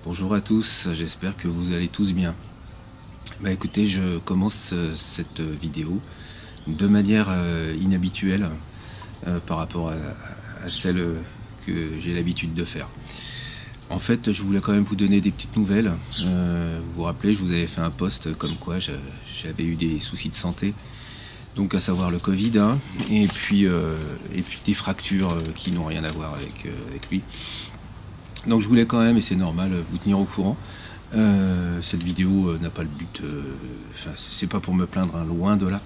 Bonjour à tous, j'espère que vous allez tous bien. Écoutez, je commence cette vidéo de manière inhabituelle par rapport à celle que j'ai l'habitude de faire. En fait, je voulais quand même vous donner des petites nouvelles. Vous vous rappelez, je vous avais fait un post comme quoi j'avais eu des soucis de santé, donc à savoir le Covid, hein, et puis des fractures qui n'ont rien à voir avec lui. Donc je voulais quand même, et c'est normal, vous tenir au courant. Cette vidéo n'a pas le but, c'est pas pour me plaindre, hein, loin de là,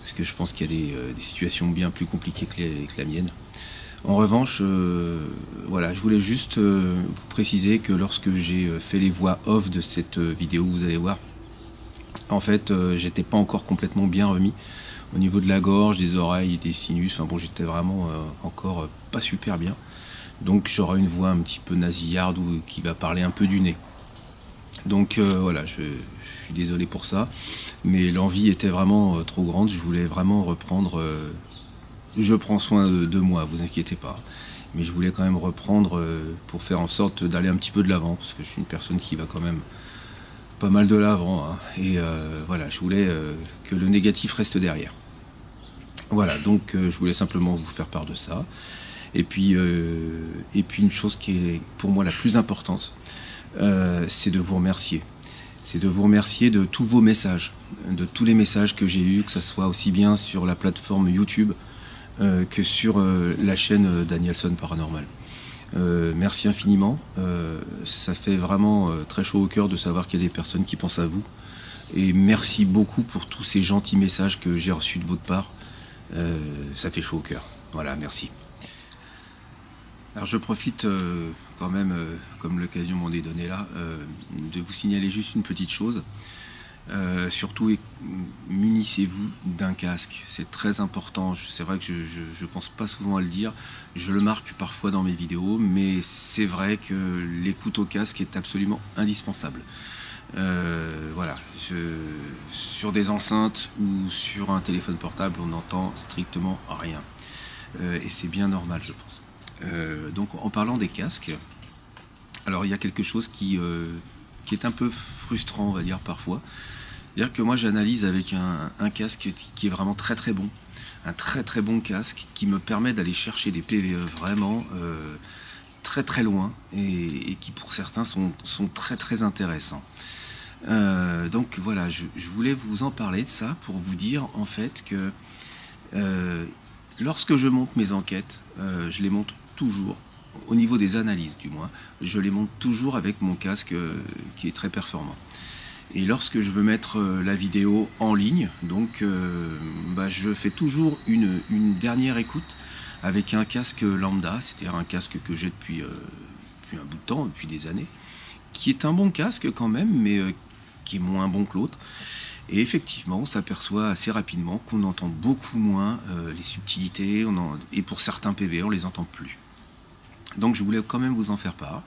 parce que je pense qu'il y a des situations bien plus compliquées que la mienne. En revanche, voilà, je voulais juste vous préciser que lorsque j'ai fait les voix off de cette vidéo, vous allez voir, en fait, j'étais pas encore complètement bien remis au niveau de la gorge, des oreilles, des sinus. Enfin bon, j'étais vraiment encore pas super bien. Donc j'aurai une voix un petit peu nasillarde ou qui va parler un peu du nez. Donc voilà, je suis désolé pour ça, mais l'envie était vraiment trop grande. Je voulais vraiment reprendre. Je prends soin de moi, vous inquiétez pas. Mais je voulais quand même reprendre pour faire en sorte d'aller un petit peu de l'avant, parce que je suis une personne qui va quand même pas mal de l'avant, hein. Et voilà, je voulais que le négatif reste derrière. Voilà, donc je voulais simplement vous faire part de ça. Et puis une chose qui est pour moi la plus importante, c'est de vous remercier. C'est de vous remercier de tous vos messages, de tous les messages que j'ai eus, que ce soit aussi bien sur la plateforme YouTube que sur la chaîne Danielson Paranormal. Merci infiniment. Ça fait vraiment très chaud au cœur de savoir qu'il y a des personnes qui pensent à vous. Et merci beaucoup pour tous ces gentils messages que j'ai reçus de votre part. Ça fait chaud au cœur. Voilà, merci. Alors je profite quand même, comme l'occasion m'en est donnée là, de vous signaler juste une petite chose. Surtout, munissez-vous d'un casque, c'est très important. C'est vrai que je pense pas souvent à le dire, je le marque parfois dans mes vidéos, mais c'est vrai que l'écoute au casque est absolument indispensable. Voilà, sur des enceintes ou sur un téléphone portable, on n'entend strictement rien. Et c'est bien normal, je pense. Donc en parlant des casques, alors il y a quelque chose qui est un peu frustrant, on va dire, parfois. C'est-à-dire que moi j'analyse avec un casque qui est vraiment très très bon, un très très bon casque qui me permet d'aller chercher des PVE vraiment très très loin et qui pour certains sont très très intéressants. Donc voilà, je voulais vous en parler de ça pour vous dire en fait que lorsque je monte mes enquêtes, je les monte toujours, au niveau des analyses du moins, je les monte toujours avec mon casque qui est très performant. Et lorsque je veux mettre la vidéo en ligne, donc je fais toujours une dernière écoute avec un casque lambda, c'est-à-dire un casque que j'ai depuis un bout de temps, depuis des années, qui est un bon casque quand même, mais qui est moins bon que l'autre. Et effectivement, on s'aperçoit assez rapidement qu'on entend beaucoup moins les subtilités, et pour certains PV, on les entend plus. Donc je voulais quand même vous en faire part.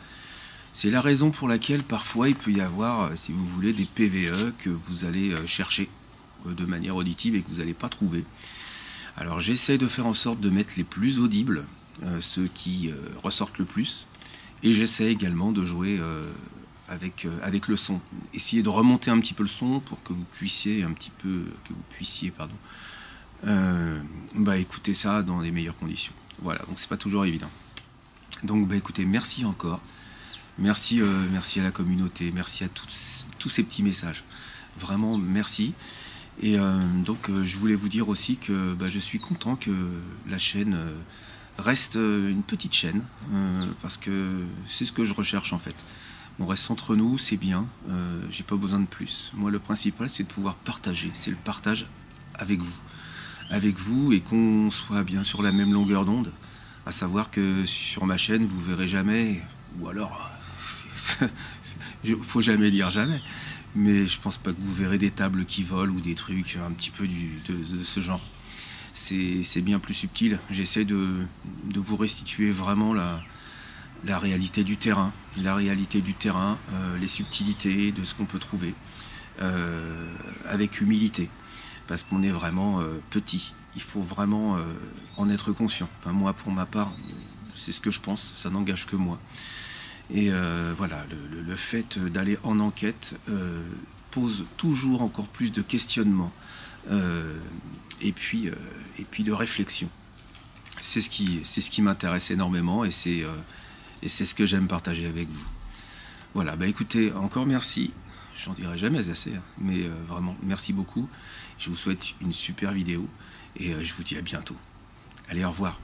C'est la raison pour laquelle parfois il peut y avoir, si vous voulez, des PVE que vous allez chercher de manière auditive et que vous n'allez pas trouver. Alors j'essaie de faire en sorte de mettre les plus audibles, ceux qui ressortent le plus, et j'essaie également de jouer avec le son. Essayez de remonter un petit peu le son pour que vous puissiez écouter ça dans les meilleures conditions. Voilà, donc c'est pas toujours évident. Donc écoutez, merci encore. Merci à la communauté, merci à tous ces petits messages. Vraiment merci. Et je voulais vous dire aussi que je suis content que la chaîne reste une petite chaîne, parce que c'est ce que je recherche en fait. On reste entre nous, c'est bien, j'ai pas besoin de plus. Moi le principal c'est de pouvoir partager, c'est le partage avec vous et qu'on soit bien sur la même longueur d'onde, à savoir que sur ma chaîne vous verrez jamais, ou alors faut jamais dire jamais, mais je pense pas que vous verrez des tables qui volent ou des trucs un petit peu de ce genre. C'est bien plus subtil. J'essaie de vous restituer vraiment la réalité du terrain, les subtilités de ce qu'on peut trouver, avec humilité, parce qu'on est vraiment petit. Il faut vraiment en être conscient. Enfin, moi, pour ma part, c'est ce que je pense, ça n'engage que moi. Et voilà, le fait d'aller en enquête pose toujours encore plus de questionnements et puis de réflexion. C'est ce qui m'intéresse énormément et c'est ce que j'aime partager avec vous. Voilà, bah écoutez, encore merci. J'en dirai jamais assez, hein, mais vraiment, merci beaucoup. Je vous souhaite une super vidéo et je vous dis à bientôt. Allez, au revoir.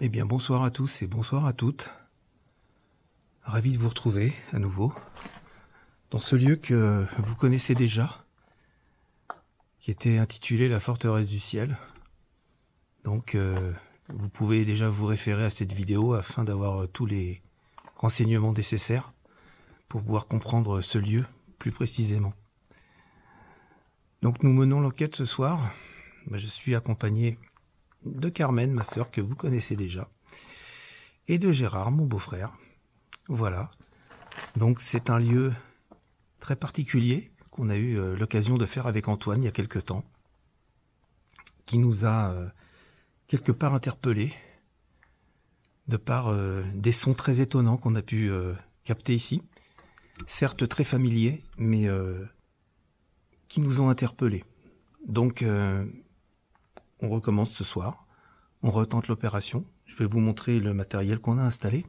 Eh bien, bonsoir à tous et bonsoir à toutes. Ravi de vous retrouver à nouveau dans ce lieu que vous connaissez déjà. qui était intitulé La forteresse du ciel. Donc vous pouvez déjà vous référer à cette vidéo afin d'avoir tous les renseignements nécessaires pour pouvoir comprendre ce lieu plus précisément. Donc nous menons l'enquête ce soir. Je suis accompagné de Carmen, ma sœur, que vous connaissez déjà, et de Gérard, mon beau-frère. Voilà. Donc c'est un lieu très particulier qu'on a eu l'occasion de faire avec Antoine il y a quelque temps, qui nous a quelque part interpellés de par des sons très étonnants qu'on a pu capter ici, certes très familiers, mais qui nous ont interpellés. Donc on recommence ce soir, on retente l'opération. Je vais vous montrer le matériel qu'on a installé.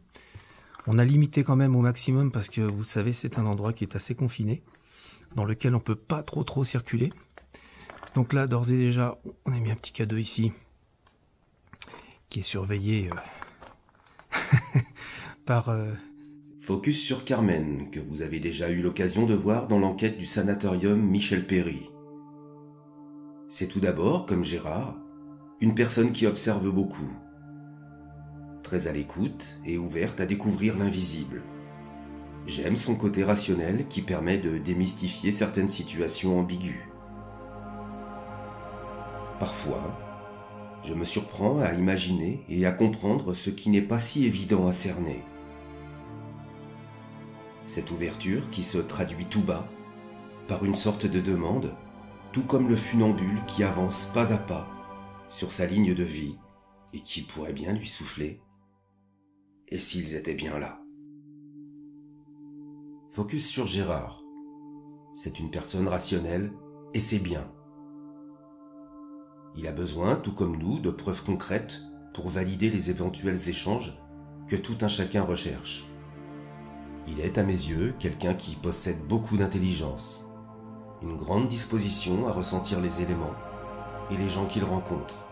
On a limité quand même au maximum parce que vous savez, c'est un endroit qui est assez confiné, dans lequel on peut pas trop circuler. Donc là, d'ores et déjà, on a mis un petit cadeau ici, qui est surveillé par... Focus sur Carmen, que vous avez déjà eu l'occasion de voir dans l'enquête du sanatorium Michel Péry. C'est tout d'abord, comme Gérard, une personne qui observe beaucoup, très à l'écoute et ouverte à découvrir l'invisible. J'aime son côté rationnel qui permet de démystifier certaines situations ambiguës. Parfois, je me surprends à imaginer et à comprendre ce qui n'est pas si évident à cerner. Cette ouverture qui se traduit tout bas par une sorte de demande, tout comme le funambule qui avance pas à pas sur sa ligne de vie et qui pourrait bien lui souffler. Et s'ils étaient bien là? Focus sur Gérard. C'est une personne rationnelle et c'est bien. Il a besoin, tout comme nous, de preuves concrètes pour valider les éventuels échanges que tout un chacun recherche. Il est, à mes yeux, quelqu'un qui possède beaucoup d'intelligence, une grande disposition à ressentir les éléments et les gens qu'il rencontre.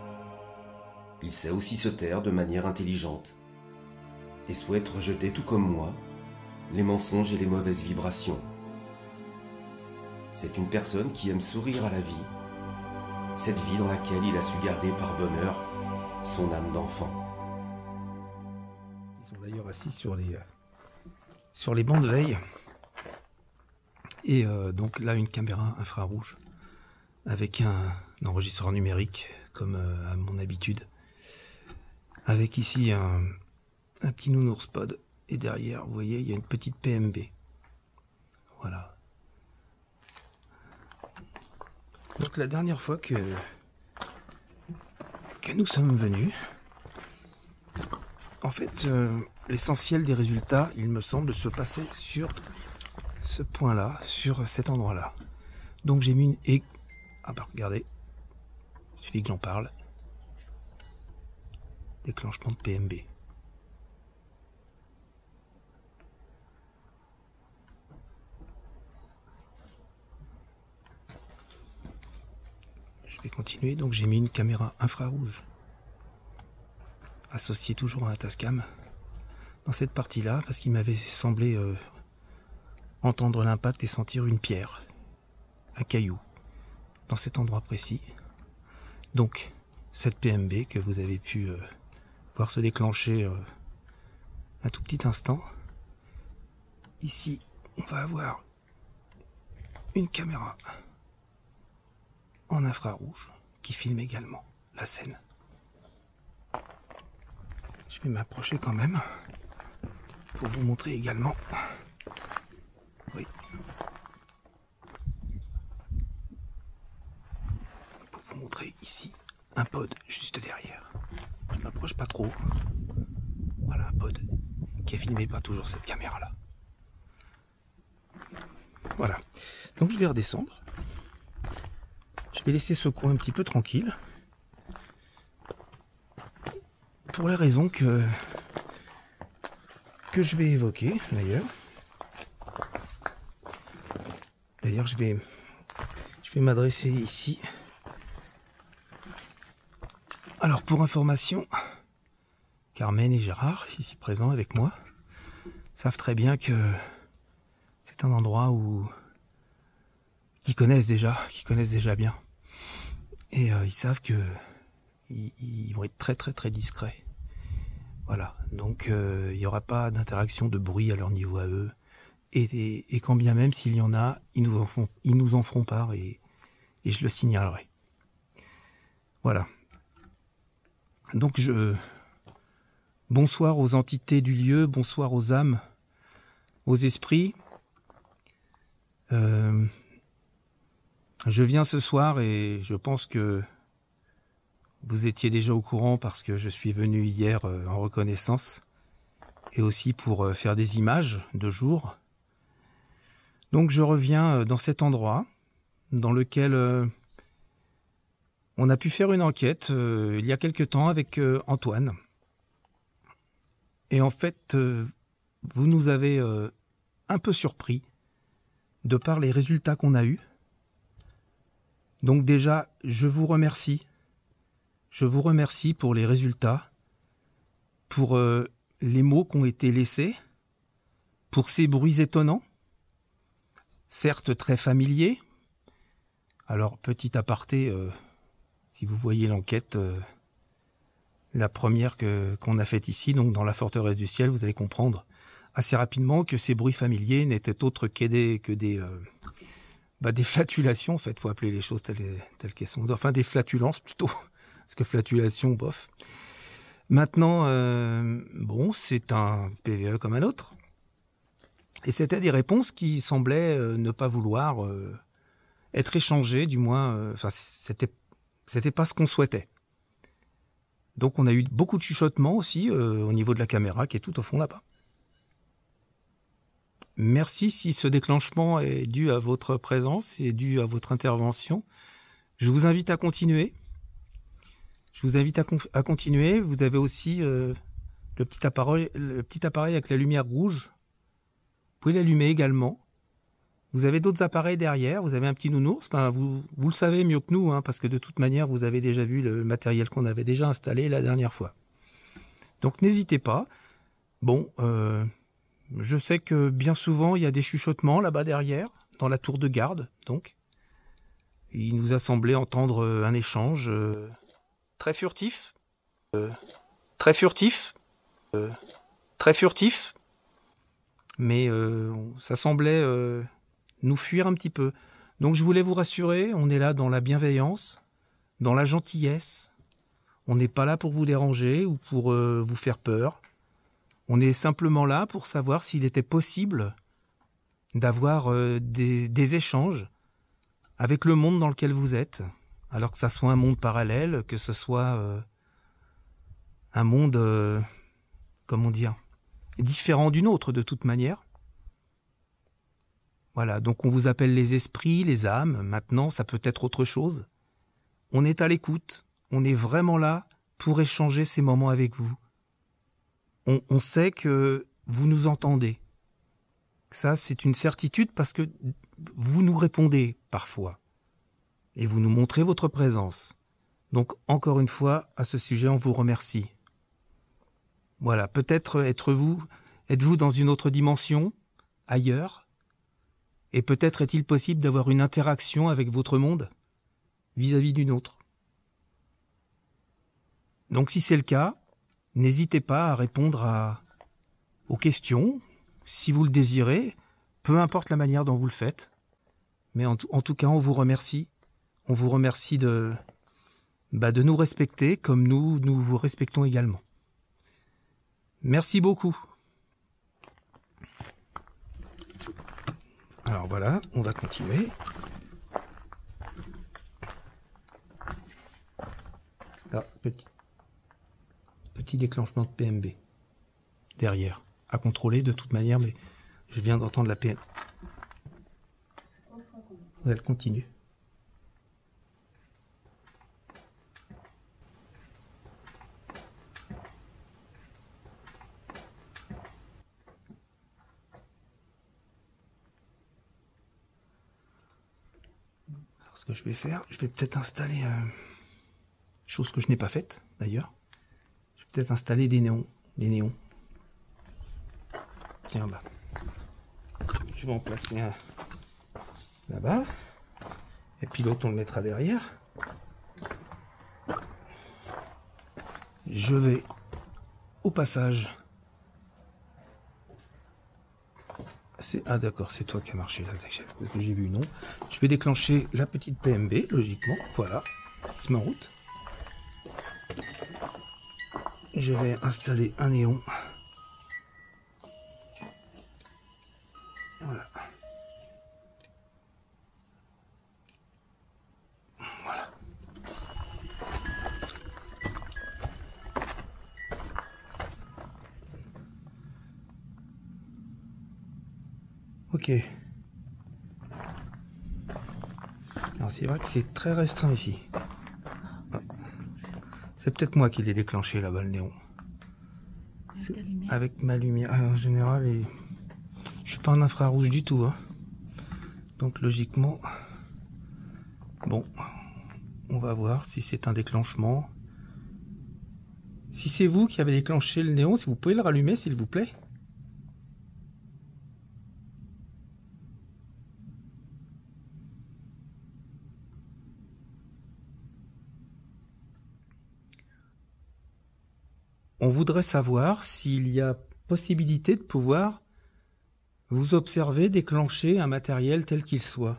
Il sait aussi se taire de manière intelligente et souhaite rejeter, tout comme moi, les mensonges et les mauvaises vibrations. C'est une personne qui aime sourire à la vie, cette vie dans laquelle il a su garder par bonheur son âme d'enfant. Ils sont d'ailleurs assis sur les bancs de veille. Et donc là, une caméra infrarouge avec un enregistreur numérique, comme à mon habitude. Avec ici un petit nounours pod. Et derrière, vous voyez, il y a une petite PMB. Voilà. Donc la dernière fois que nous sommes venus, en fait, l'essentiel des résultats, il me semble, se passait sur ce point-là, sur cet endroit-là. Donc j'ai mis une... Ah bah regardez, il suffit que j'en parle. Déclenchement de PMB. Je vais continuer, donc j'ai mis une caméra infrarouge associée toujours à un Tascam dans cette partie-là parce qu'il m'avait semblé entendre l'impact et sentir une pierre, un caillou dans cet endroit précis. Donc cette PMB que vous avez pu voir se déclencher un tout petit instant. Ici, on va avoir une caméra en infrarouge qui filme également la scène. Je vais m'approcher quand même pour vous montrer également. Oui. Pour vous montrer ici un pod juste derrière. Je m'approche pas trop. Voilà un pod qui est filmé par toujours cette caméra là. Voilà. Donc je vais redescendre. Je vais laisser ce coin un petit peu tranquille. Pour les raisons que je vais évoquer d'ailleurs. D'ailleurs je vais m'adresser ici. Alors pour information, Carmen et Gérard, ici présents avec moi, savent très bien que c'est un endroit où qu'ils connaissent déjà bien. Et ils savent que ils vont être très très très discrets. Voilà, donc il n'y aura pas d'interaction de bruit à leur niveau à eux. Et quand bien même s'il y en a, ils nous en feront part et je le signalerai. Voilà. Donc bonsoir aux entités du lieu, bonsoir aux âmes, aux esprits. Je viens ce soir et je pense que vous étiez déjà au courant parce que je suis venu hier en reconnaissance et aussi pour faire des images de jour. Donc je reviens dans cet endroit dans lequel on a pu faire une enquête il y a quelque temps avec Antoine. Et en fait, vous nous avez un peu surpris de par les résultats qu'on a eus. Donc déjà, je vous remercie. Je vous remercie pour les résultats, pour les mots qui ont été laissés, pour ces bruits étonnants, certes très familiers. Alors, petit aparté, si vous voyez l'enquête, la première qu'on a faite ici, donc dans la forteresse du ciel, vous allez comprendre assez rapidement que ces bruits familiers n'étaient autres que des flatulations. En fait, faut appeler les choses telles qu'elles sont. Enfin, des flatulences plutôt, parce que flatulation, bof. Maintenant, bon, c'est un PVE comme un autre. Et c'était des réponses qui semblaient ne pas vouloir être échangées, du moins, enfin, c'était pas ce qu'on souhaitait. Donc on a eu beaucoup de chuchotements aussi au niveau de la caméra qui est tout au fond là-bas. Merci si ce déclenchement est dû à votre présence et dû à votre intervention. Je vous invite à continuer. Je vous invite à continuer. Vous avez aussi le petit appareil avec la lumière rouge. Vous pouvez l'allumer également. Vous avez d'autres appareils derrière. Vous avez un petit nounours. Enfin, vous le savez mieux que nous, hein, parce que de toute manière, vous avez déjà vu le matériel qu'on avait déjà installé la dernière fois. Donc n'hésitez pas. Bon, je sais que bien souvent, il y a des chuchotements là-bas derrière, dans la tour de garde, donc. Il nous a semblé entendre un échange très furtif. Très furtif. Très furtif. Mais ça semblait nous fuir un petit peu. Donc je voulais vous rassurer, on est là dans la bienveillance, dans la gentillesse. On n'est pas là pour vous déranger ou pour vous faire peur. On est simplement là pour savoir s'il était possible d'avoir des échanges avec le monde dans lequel vous êtes. Alors que ça soit un monde parallèle, que ce soit un monde, comment dire, différent du nôtre de toute manière. Voilà, donc on vous appelle les esprits, les âmes. Maintenant, ça peut être autre chose. On est à l'écoute. On est vraiment là pour échanger ces moments avec vous. On sait que vous nous entendez. Ça, c'est une certitude parce que vous nous répondez parfois. Et vous nous montrez votre présence. Donc, encore une fois, à ce sujet, on vous remercie. Voilà, peut-être êtes-vous dans une autre dimension, ailleurs, et peut-être est-il possible d'avoir une interaction avec votre monde vis-à-vis d'une autre. Donc si c'est le cas, n'hésitez pas à répondre aux questions, si vous le désirez, peu importe la manière dont vous le faites. Mais en tout cas, on vous remercie. On vous remercie de nous respecter comme nous vous respectons également. Merci beaucoup. Alors voilà, on va continuer. Ah, petit déclenchement de PMB. Derrière. À contrôler de toute manière, mais je viens d'entendre la PMB. Elle continue. Ce que je vais faire, je vais peut-être installer, chose que je n'ai pas faite d'ailleurs, je vais peut-être installer des néons. Tiens, bah, je vais en placer un là-bas, et puis l'autre on le mettra derrière. je vais au passage... Ah d'accord, c'est toi qui as marché là, parce que j'ai vu non. Je vais déclencher la petite PMB, logiquement, voilà, il se met en route. Je vais installer un néon. Voilà. Voilà. Ok. Alors c'est vrai que c'est très restreint ici. Ah. C'est peut-être moi qui l'ai déclenché là-bas le néon. Avec ma lumière. En général, je suis pas en infrarouge du tout. Hein. Donc logiquement, bon, on va voir si c'est un déclenchement. Si c'est vous qui avez déclenché le néon, si vous pouvez le rallumer s'il vous plaît. On voudrait savoir s'il y a possibilité de pouvoir vous observer déclencher un matériel tel qu'il soit.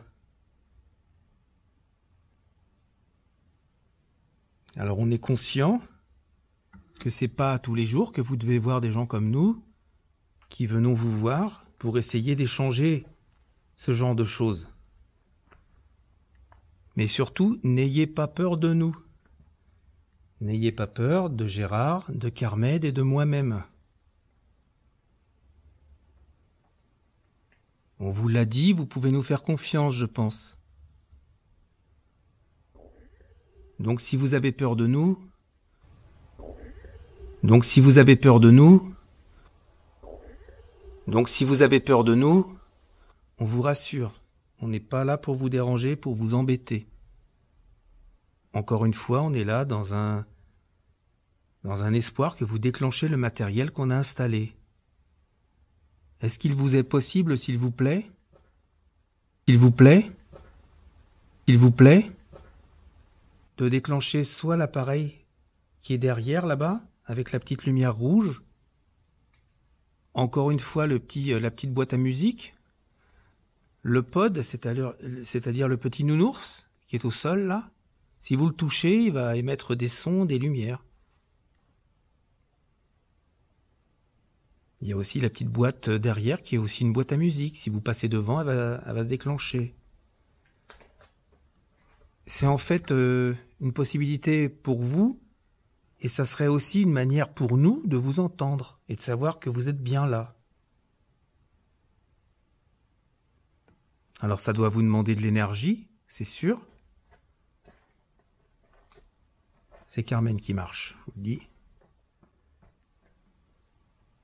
Alors on est conscient que c'est pas tous les jours que vous devez voir des gens comme nous qui venons vous voir pour essayer d'échanger ce genre de choses. Mais surtout, n'ayez pas peur de nous. N'ayez pas peur de Gérard, de Carmed et de moi-même. On vous l'a dit, vous pouvez nous faire confiance, je pense. Donc si vous avez peur de nous... Donc si vous avez peur de nous... on vous rassure. On n'est pas là pour vous déranger, pour vous embêter. Encore une fois, on est là dans un espoir que vous déclenchez le matériel qu'on a installé. Est-ce qu'il vous est possible, s'il vous plaît, de déclencher soit l'appareil qui est derrière là-bas, avec la petite lumière rouge, encore une fois la petite boîte à musique, le pod, c'est-à-dire le petit nounours qui est au sol là, si vous le touchez, il va émettre des sons, des lumières. Il y a aussi la petite boîte derrière qui est aussi une boîte à musique. Si vous passez devant, elle va se déclencher. C'est en fait une possibilité pour vous, et ça serait aussi une manière pour nous de vous entendre et de savoir que vous êtes bien là. Alors ça doit vous demander de l'énergie, c'est sûr. C'est Carmen qui marche, je vous le dis.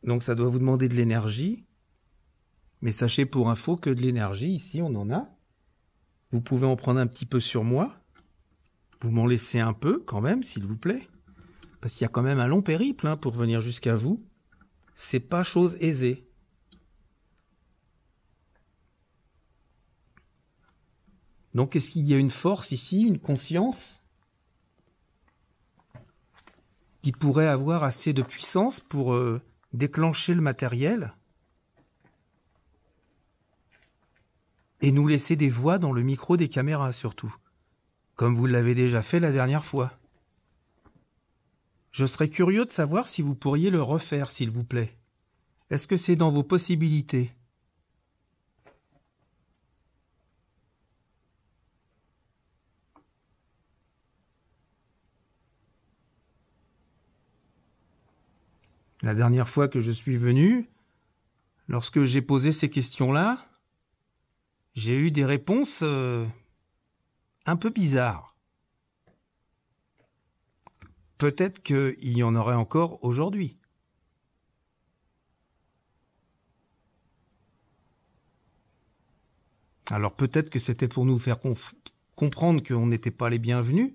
Donc ça doit vous demander de l'énergie, mais sachez pour info que de l'énergie, ici on en a. Vous pouvez en prendre un petit peu sur moi. Vous m'en laissez un peu quand même, s'il vous plaît. Parce qu'il y a quand même un long périple pour venir jusqu'à vous. C'est pas chose aisée. Donc est-ce qu'il y a une force ici, une conscience qui pourrait avoir assez de puissance pour déclencher le matériel et nous laisser des voix dans le micro des caméras surtout, comme vous l'avez déjà fait la dernière fois. Je serais curieux de savoir si vous pourriez le refaire, s'il vous plaît. Est-ce que c'est dans vos possibilités ? La dernière fois que je suis venu, lorsque j'ai posé ces questions-là, j'ai eu des réponses un peu bizarres. Peut-être qu'il y en aurait encore aujourd'hui. Alors peut-être que c'était pour nous faire comprendre qu'on n'était pas les bienvenus.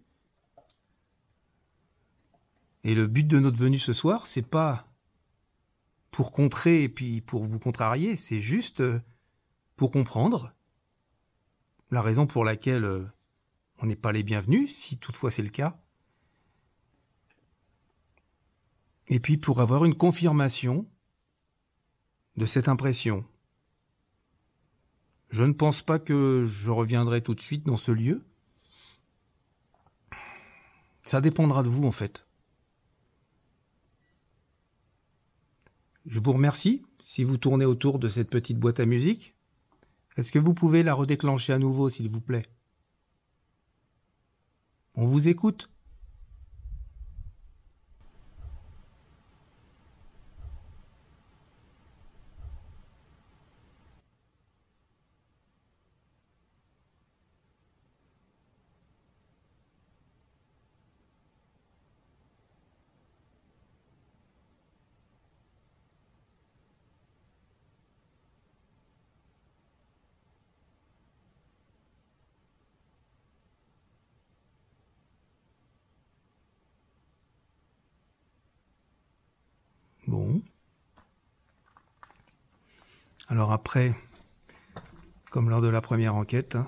Et le but de notre venue ce soir, c'est pas pour contrer et puis pour vous contrarier, c'est juste pour comprendre la raison pour laquelle on n'est pas les bienvenus, si toutefois c'est le cas. Et puis pour avoir une confirmation de cette impression. Je ne pense pas que je reviendrai tout de suite dans ce lieu. Ça dépendra de vous en fait. Je vous remercie si vous tournez autour de cette petite boîte à musique. Est-ce que vous pouvez la redéclencher à nouveau s'il vous plaît? On vous écoute. Bon. Alors après, comme lors de la première enquête, hein,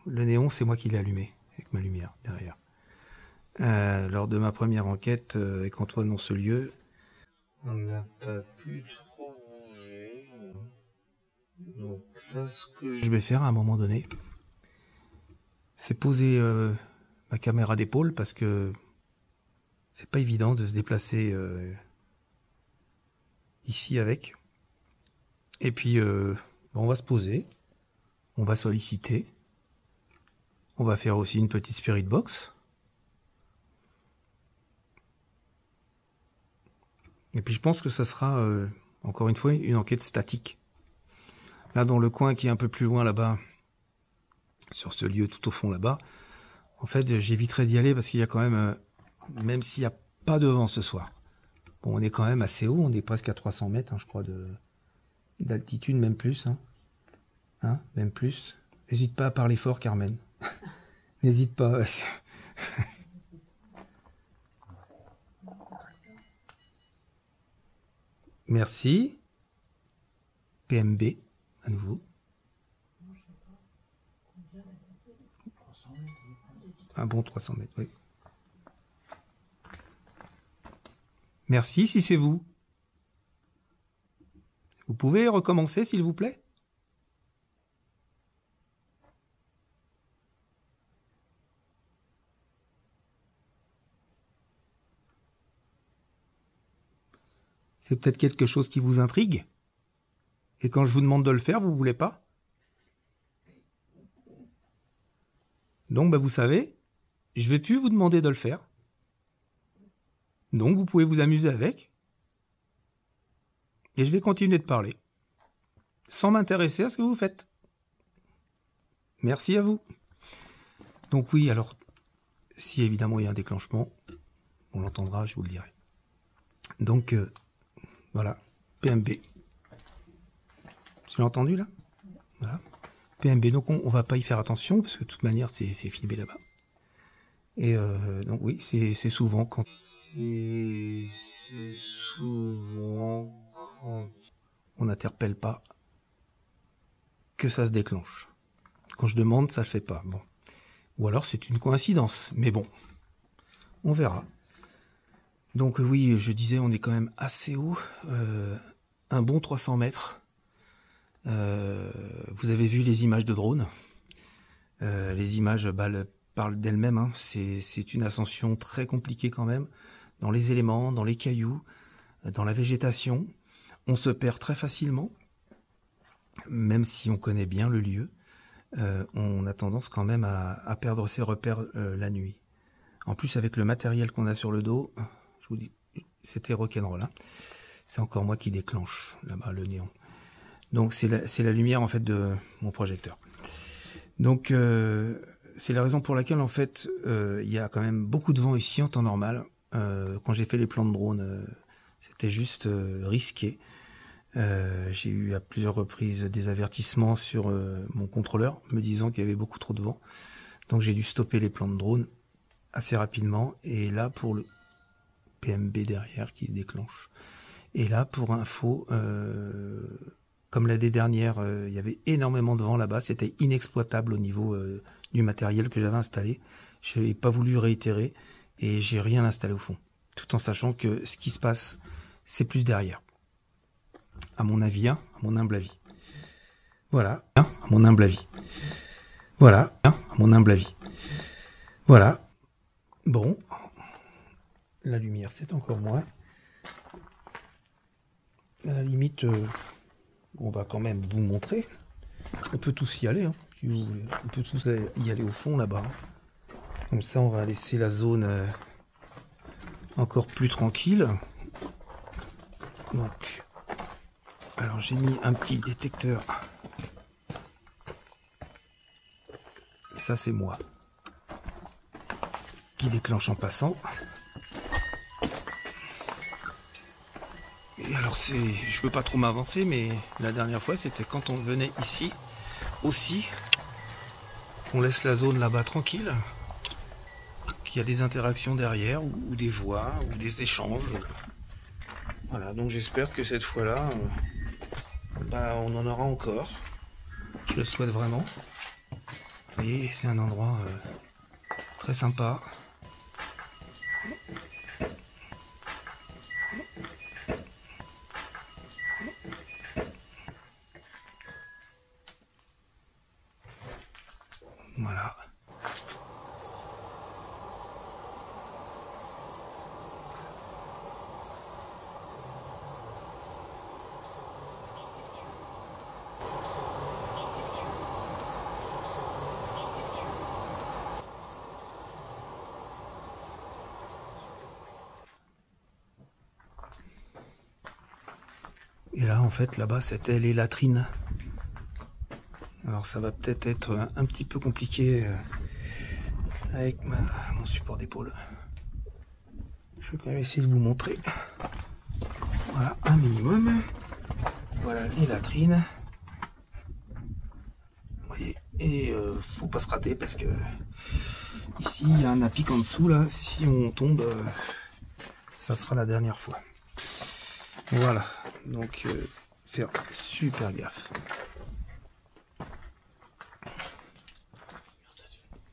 le néon, c'est moi qui l'ai allumé, avec ma lumière derrière. Lors de ma première enquête avec Antoine dans ce lieu, on n'a pas pu trop bouger. Donc là, ce que je vais faire à un moment donné, c'est poser ma caméra d'épaule parce que c'est pas évident de se déplacer ici avec. Et puis on va se poser, on va solliciter, on va faire aussi une petite spirit box. Et puis je pense que ça sera encore une fois une enquête statique. Là dans le coin qui est un peu plus loin là-bas, sur ce lieu tout au fond là-bas, en fait j'éviterai d'y aller parce qu'il y a quand même s'il n'y a pas de vent ce soir. Bon, on est quand même assez haut, on est presque à 300 mètres, hein, je crois, d'altitude, même plus. Hein, même plus. N'hésite pas à parler fort, Carmen. N'hésite pas. Merci. PMB, à nouveau. Un bon 300 mètres, oui. Merci si c'est vous. Vous pouvez recommencer s'il vous plaît? C'est peut-être quelque chose qui vous intrigue? Et quand je vous demande de le faire, vous voulez pas? Donc vous savez, je vais plus vous demander de le faire. Donc vous pouvez vous amuser avec. Et je vais continuer de parler. Sans m'intéresser à ce que vous faites. Merci à vous. Donc oui, alors, si évidemment il y a un déclenchement, on l'entendra, je vous le dirai. Donc, voilà, PMB. Tu l'as entendu là? Voilà. PMB, donc on va pas y faire attention, parce que de toute manière, c'est filmé là-bas. Et donc oui, c'est souvent quand... C'est souvent quand on n'interpelle pas que ça se déclenche. Quand je demande, ça le fait pas. Bon. Ou alors c'est une coïncidence, mais bon, on verra. Donc oui, je disais, on est quand même assez haut, un bon 300 mètres. Vous avez vu les images de drone. Les images parlent d'elles-mêmes. Hein. C'est une ascension très compliquée quand même, dans les éléments, dans les cailloux, dans la végétation. On se perd très facilement, même si on connaît bien le lieu. On a tendance quand même à perdre ses repères la nuit. En plus, avec le matériel qu'on a sur le dos, je vous dis, c'était rock'n'roll. Hein. C'est encore moi qui déclenche là-bas le néon. Donc c'est la lumière en fait de mon projecteur. Donc c'est la raison pour laquelle en fait il y a quand même beaucoup de vent ici en temps normal. Quand j'ai fait les plans de drone, c'était juste risqué. J'ai eu à plusieurs reprises des avertissements sur mon contrôleur me disant qu'il y avait beaucoup trop de vent. Donc j'ai dû stopper les plans de drone assez rapidement. Et là pour le PMB derrière qui se déclenche. Et là pour info, comme l'année dernière, il y avait énormément de vent là-bas. C'était inexploitable au niveau du matériel que j'avais installé. Je n'ai pas voulu réitérer et j'ai rien installé au fond. Tout en sachant que ce qui se passe c'est plus derrière. À mon avis, hein, à mon humble avis. Voilà, hein, à mon humble avis. Voilà, hein, à mon humble avis. Voilà. Bon. La lumière, c'est encore moins. À la limite, on va quand même vous montrer. On peut tous y aller, hein, si vous voulez. On peut tous y aller au fond là-bas. Comme ça, on va laisser la zone encore plus tranquille. Donc, alors j'ai mis un petit détecteur. Ça, c'est moi qui déclenche en passant. Et alors je peux pas trop m'avancer, mais la dernière fois c'était quand on venait ici aussi, on laisse la zone là-bas tranquille, qu'il y a des interactions derrière ou des voix ou des échanges. Voilà, donc j'espère que cette fois-là, on en aura encore. Je le souhaite vraiment. Et c'est un endroit très sympa. Voilà. Et là, en fait, là-bas, c'était les latrines. Alors, ça va peut-être être un petit peu compliqué avec mon support d'épaule. Je vais quand même essayer de vous montrer. Voilà, un minimum. Voilà les latrines. Vous voyez, et faut pas se rater parce que ici, il y a un apic en dessous, là. Si on tombe, ça sera la dernière fois. Voilà, donc faire super gaffe.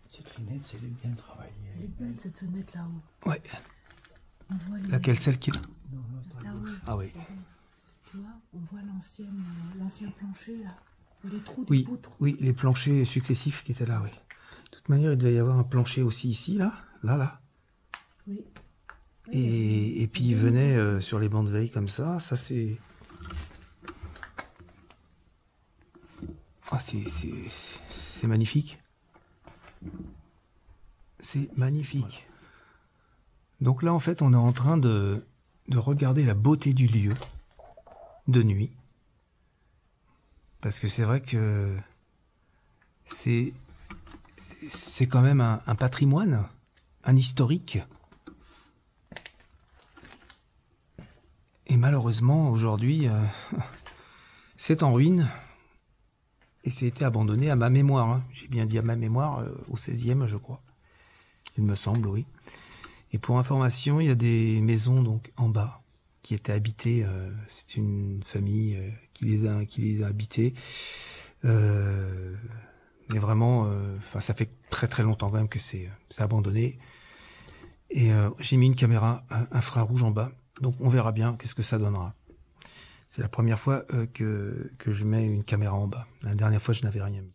Cette fenêtre, c'est bien travaillée. Elle est belle cette fenêtre là-haut. Ouais. On voit Laquelle, celle qui est là? Non, l'autre à là-haut. gauche. Ah oui. Tu vois, on voit l'ancien plancher là. Les trous de Oui, poutres. oui, les planchers successifs qui étaient là, oui. De toute manière, il devait y avoir un plancher aussi ici, là. Oui. Et puis il venait sur les bancs de veille comme ça. Ça c'est... Ah, c'est magnifique. C'est magnifique. Donc là, en fait, on est en train de regarder la beauté du lieu de nuit. Parce que c'est vrai que c'est quand même un patrimoine, un historique. Et malheureusement, aujourd'hui, c'est en ruine. Et c'est été abandonné à ma mémoire. Hein. J'ai bien dit à ma mémoire, au 16e, je crois. Il me semble, oui. Et pour information, il y a des maisons donc en bas qui étaient habitées. C'est une famille qui les a habitées. Mais vraiment, ça fait très très longtemps quand même que c'est abandonné. Et j'ai mis une caméra infrarouge en bas. Donc on verra bien qu'est-ce que ça donnera. C'est la première fois que je mets une caméra en bas. La dernière fois, je n'avais rien mis.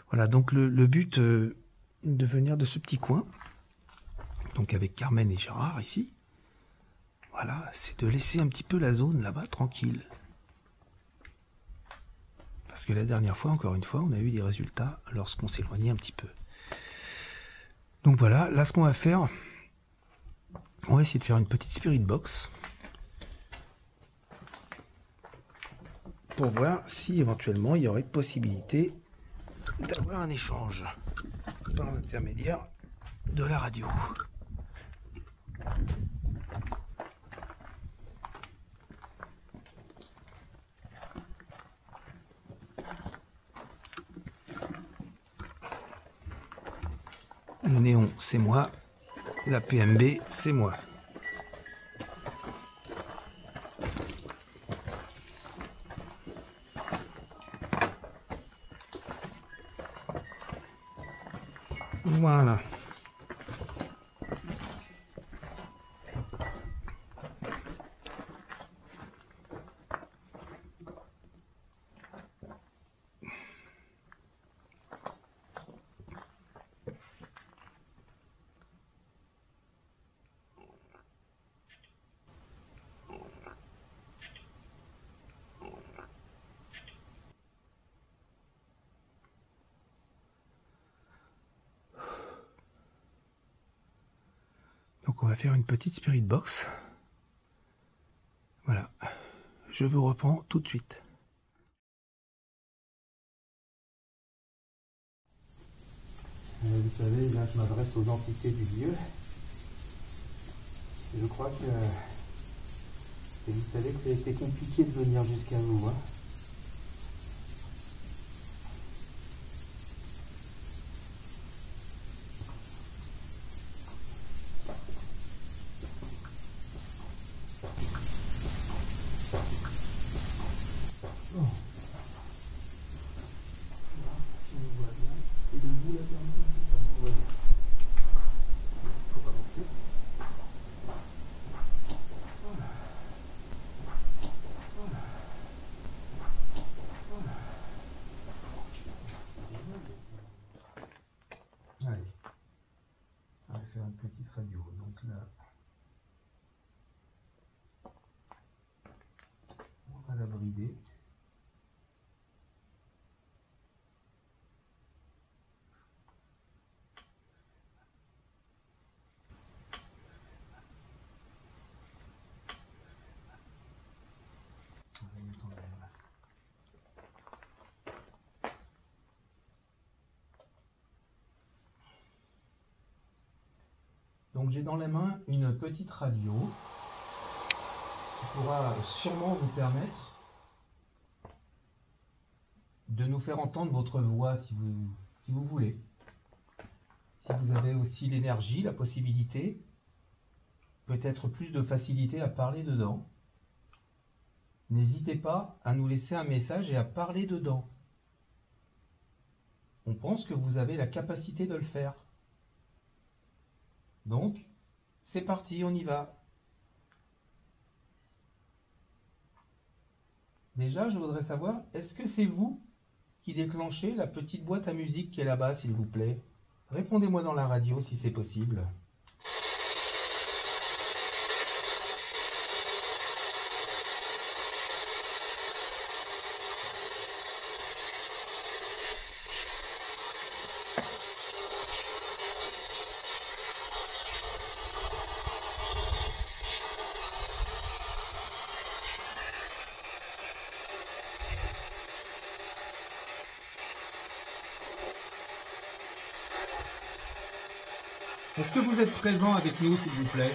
Voilà, donc le but de venir de ce petit coin, donc avec Carmen et Gérard ici, voilà, c'est de laisser un petit peu la zone là-bas tranquille. Parce que la dernière fois, encore une fois, on a eu des résultats lorsqu'on s'éloignait un petit peu. Donc voilà, là ce qu'on va faire, On va essayer de faire une petite spirit box pour voir si éventuellement il y aurait possibilité d'avoir un échange par l'intermédiaire de la radio. Le néon, c'est moi. La PMB, c'est moi. Voilà. Donc on va faire une petite spirit box. Voilà. Je vous reprends tout de suite. Vous savez, là je m'adresse aux entités du lieu. Je crois que... Et vous savez que ça a été compliqué de venir jusqu'à vous, hein. Allez, on va faire une petite radio. Donc là, on va la brider. On va mettre en l'air. Donc j'ai dans la main une petite radio qui pourra sûrement vous permettre de nous faire entendre votre voix si vous voulez. Si vous avez aussi l'énergie, la possibilité, peut-être plus de facilité à parler dedans, n'hésitez pas à nous laisser un message et à parler dedans. On pense que vous avez la capacité de le faire. Donc, c'est parti, on y va. Déjà, je voudrais savoir, est-ce que c'est vous qui déclenchez la petite boîte à musique qui est là-bas, s'il vous plaît? Répondez-moi dans la radio si c'est possible. Est-ce que vous êtes présent avec nous, s'il vous plaît?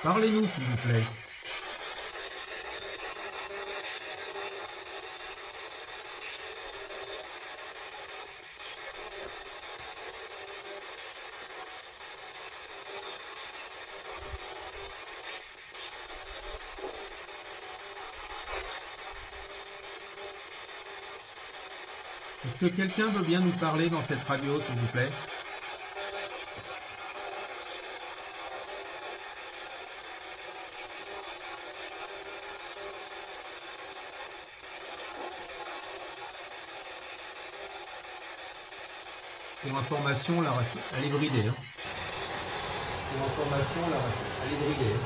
Parlez-nous, s'il vous plaît. Est-ce que quelqu'un veut bien nous parler dans cette radio, s'il vous plaît? Pour information, elle est bridée. Hein. Pour information, elle est bridée. Hein.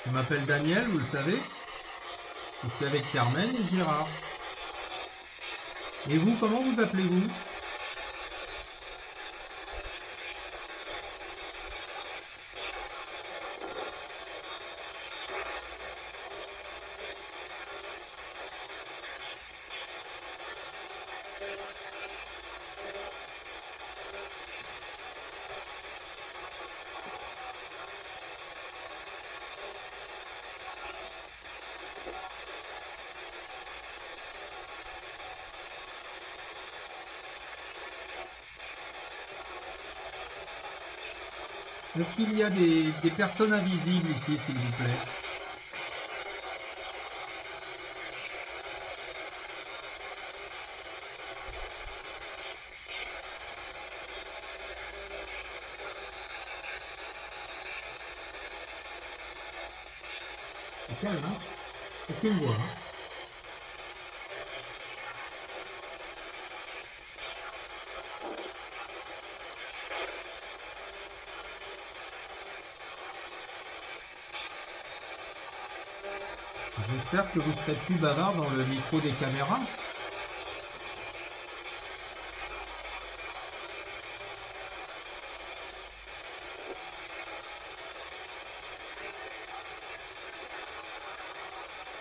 Je m'appelle Daniel, vous le savez. Je suis avec Carmen et Gérard. Et vous, comment vous appelez-vous? Est-ce qu'il y a des personnes invisibles ici, s'il vous plaît? C'est calme, hein? Aucune voix, hein? J'espère que vous serez plus bavard dans le micro des caméras.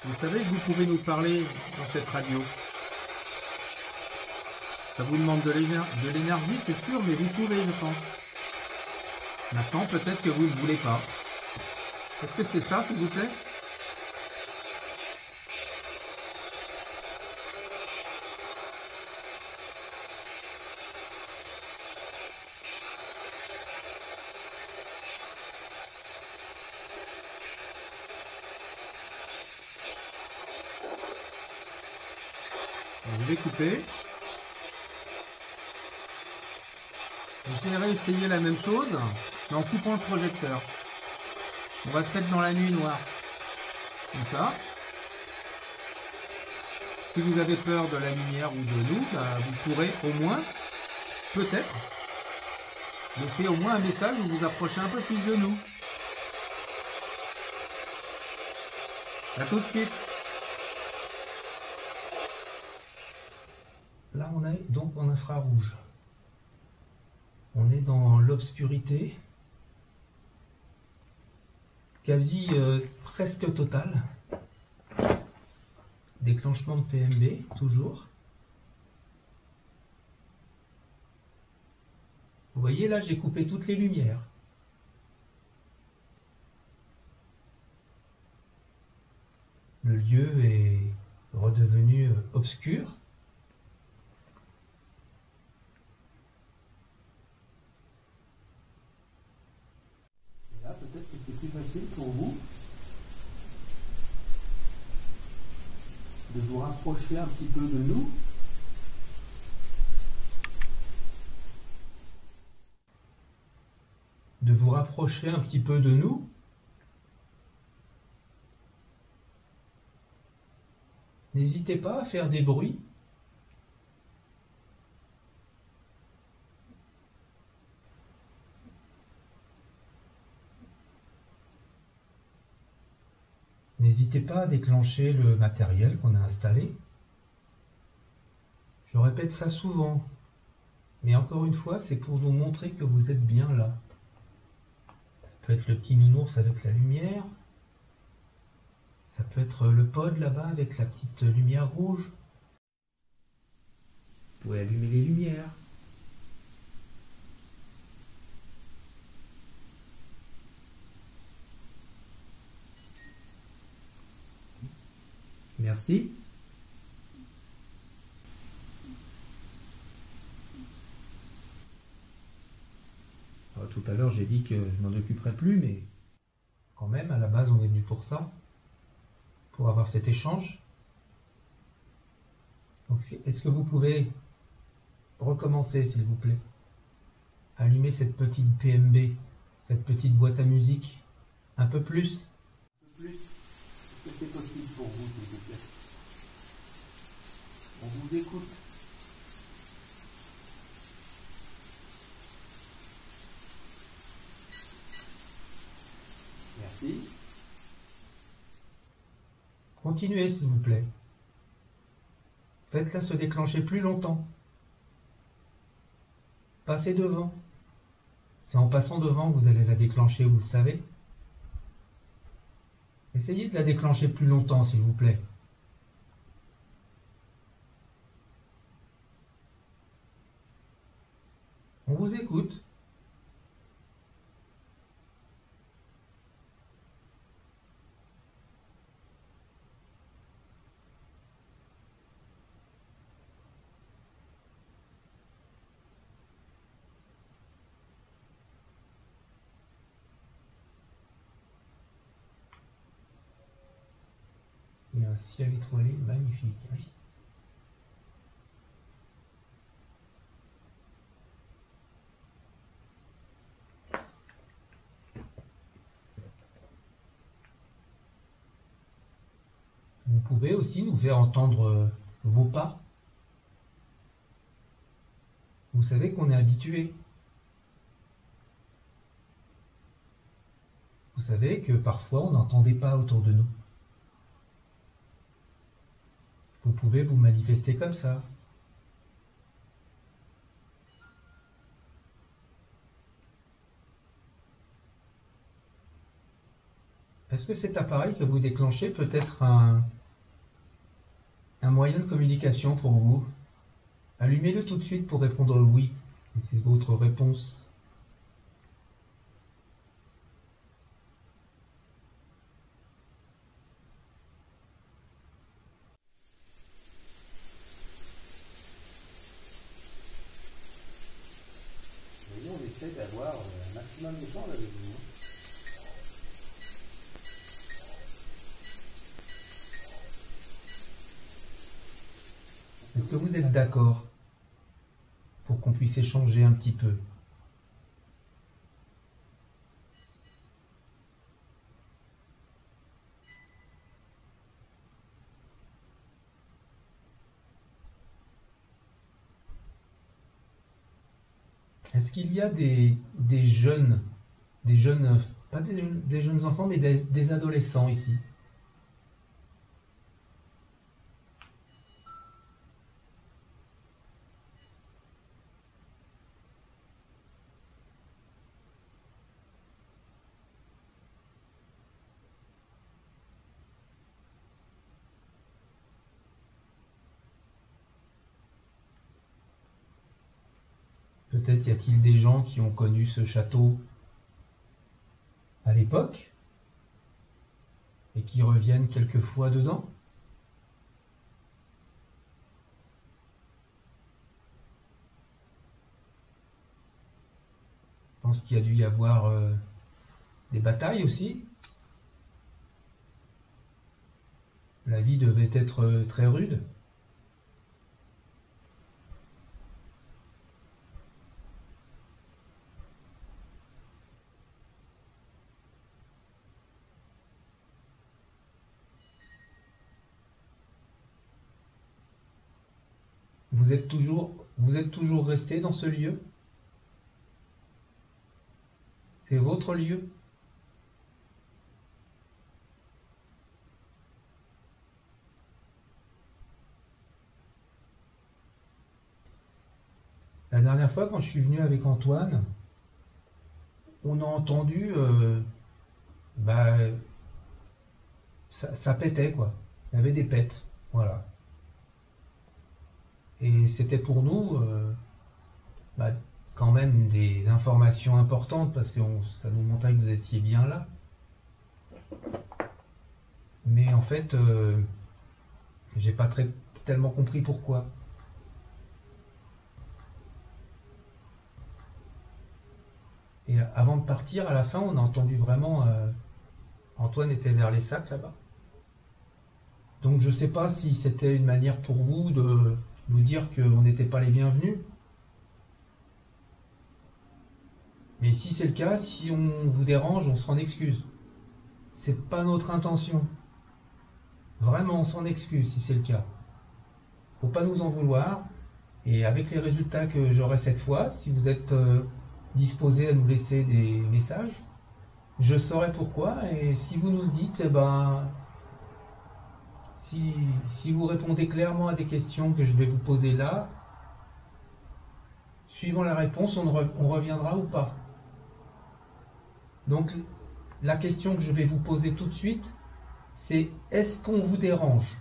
Vous savez que vous pouvez nous parler dans cette radio. Ça vous demande de l'énergie, c'est sûr, mais vous pouvez, je pense. Maintenant, peut-être que vous ne voulez pas. Est-ce que c'est ça, s'il vous plaît? Je vais couper. Je vais réessayer la même chose, mais en coupant le projecteur. On va se mettre dans la nuit noire. Comme ça. Si vous avez peur de la lumière ou de nous, vous pourrez au moins, peut-être, laisser au moins un message où vous approchez un peu plus de nous. À tout de suite. Là, on est donc en infrarouge. On est dans l'obscurité, quasi presque totale. Déclenchement de PMB, toujours. Vous voyez, là, j'ai coupé toutes les lumières. Le lieu est redevenu obscur. Peut-être que c'est plus facile pour vous de vous rapprocher un petit peu de nous. De vous rapprocher un petit peu de nous. N'hésitez pas à faire des bruits. N'hésitez pas à déclencher le matériel qu'on a installé. Je répète ça souvent, mais encore une fois, c'est pour nous montrer que vous êtes bien là. Ça peut être le petit nounours avec la lumière. Ça peut être le pod là-bas avec la petite lumière rouge. Vous pouvez allumer les lumières. Merci. Alors, tout à l'heure, j'ai dit que je m'en occuperais plus, mais quand même, à la base, on est venu pour ça. pour avoir cet échange. Donc, est-ce que vous pouvez recommencer, s'il vous plaît? Allumer cette petite PMB, cette petite boîte à musique. Un peu plus. Un peu plus. Est-ce que c'est possible pour vous, s'il vous plaît? On vous écoute. Merci. Continuez, s'il vous plaît. Faites-la se déclencher plus longtemps. Passez devant. C'est en passant devant que vous allez la déclencher, vous le savez. Essayez de la déclencher plus longtemps, s'il vous plaît. On vous écoute. Il y a un ciel étoilé magnifique. Hein. Vous pouvez aussi nous faire entendre vos pas. Vous savez qu'on est habitué. Vous savez que parfois on n'entendait pas autour de nous. Vous pouvez vous manifester comme ça. Est-ce que cet appareil que vous déclenchez peut être un moyen de communication pour vous? Allumez-le tout de suite pour répondre oui. Et c'est votre réponse. Vous voyez, on essaie d'avoir un maximum de temps avec vous. Est-ce que vous êtes d'accord pour qu'on puisse échanger un petit peu? Est-ce qu'il y a des jeunes, pas des jeunes enfants, mais des adolescents ici? Peut-être y a-t-il des gens qui ont connu ce château à l'époque et qui reviennent quelquefois dedans? Je pense qu'il y a dû y avoir des batailles aussi. La vie devait être très rude. Vous êtes toujours resté dans ce lieu? C'est votre lieu? La dernière fois, quand je suis venu avec Antoine, on a entendu, ça pétait quoi. Il y avait des pètes, voilà. Et c'était pour nous, quand même des informations importantes parce que ça nous montrait que vous étiez bien là. Mais en fait, j'ai pas tellement compris pourquoi. Et avant de partir, à la fin, on a entendu vraiment... Antoine était vers les sacs là-bas. Donc je ne sais pas si c'était une manière pour vous de nous dire qu'on n'était pas les bienvenus. Mais si c'est le cas, si on vous dérange, on s'en excuse. C'est pas notre intention. Vraiment, on s'en excuse si c'est le cas. Faut pas nous en vouloir. Et avec les résultats que j'aurai cette fois, si vous êtes disposé à nous laisser des messages, je saurai pourquoi. Et si vous nous le dites, eh ben, si vous répondez clairement à des questions que je vais vous poser là, suivant la réponse, on reviendra ou pas. Donc, la question que je vais vous poser tout de suite, c'est est-ce qu'on vous dérange?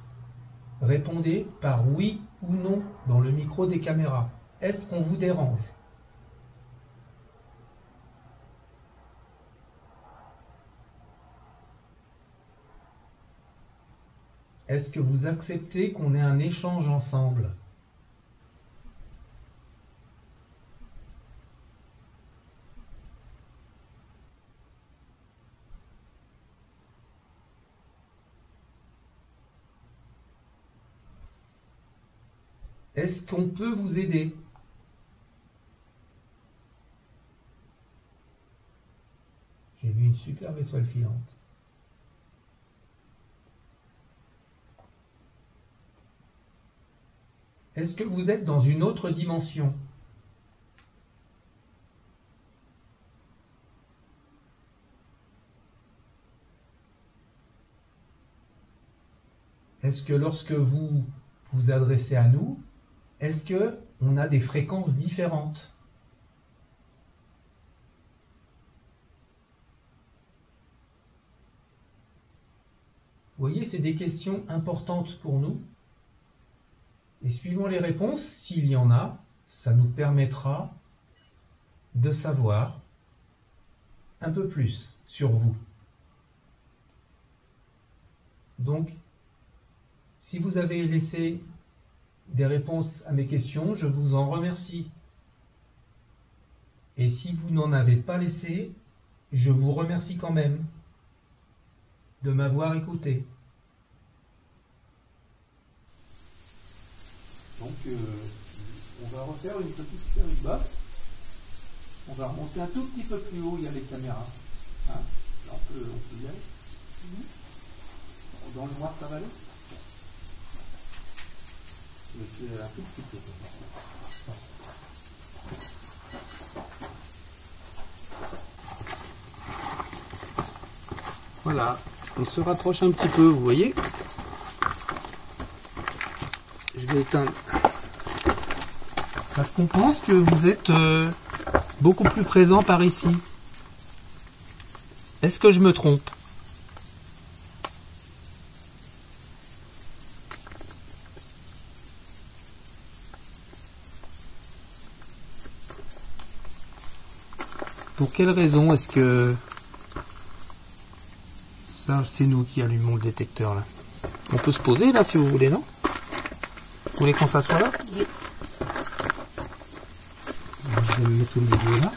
Répondez par oui ou non dans le micro des caméras. Est-ce qu'on vous dérange? Est-ce que vous acceptez qu'on ait un échange ensemble? Est-ce qu'on peut vous aider? J'ai vu une superbe étoile filante. Est-ce que vous êtes dans une autre dimension? Est-ce que lorsque vous vous adressez à nous, est-ce qu'on a des fréquences différentes? Vous voyez, c'est des questions importantes pour nous. Et suivant les réponses, s'il y en a, ça nous permettra de savoir un peu plus sur vous. Donc, si vous avez laissé des réponses à mes questions, je vous en remercie. Et si vous n'en avez pas laissé, je vous remercie quand même de m'avoir écouté. Donc, on va refaire une petite spirit box. On va remonter un tout petit peu plus haut, il y a les caméras. Hein, là, on peut y aller. Dans le noir, ça va aller? Je vais un tout petit peu. Voilà, on se rapproche un petit peu, vous voyez. Je vais éteindre. Parce qu'on pense que vous êtes beaucoup plus présent par ici. Est-ce que je me trompe? Pour quelle raison est-ce que... Ça, c'est nous qui allumons le détecteur, là. On peut se poser, là, si vous voulez, non? Vous voulez qu'on s'assoie là? Oui. Je vais me mettre au milieu, là.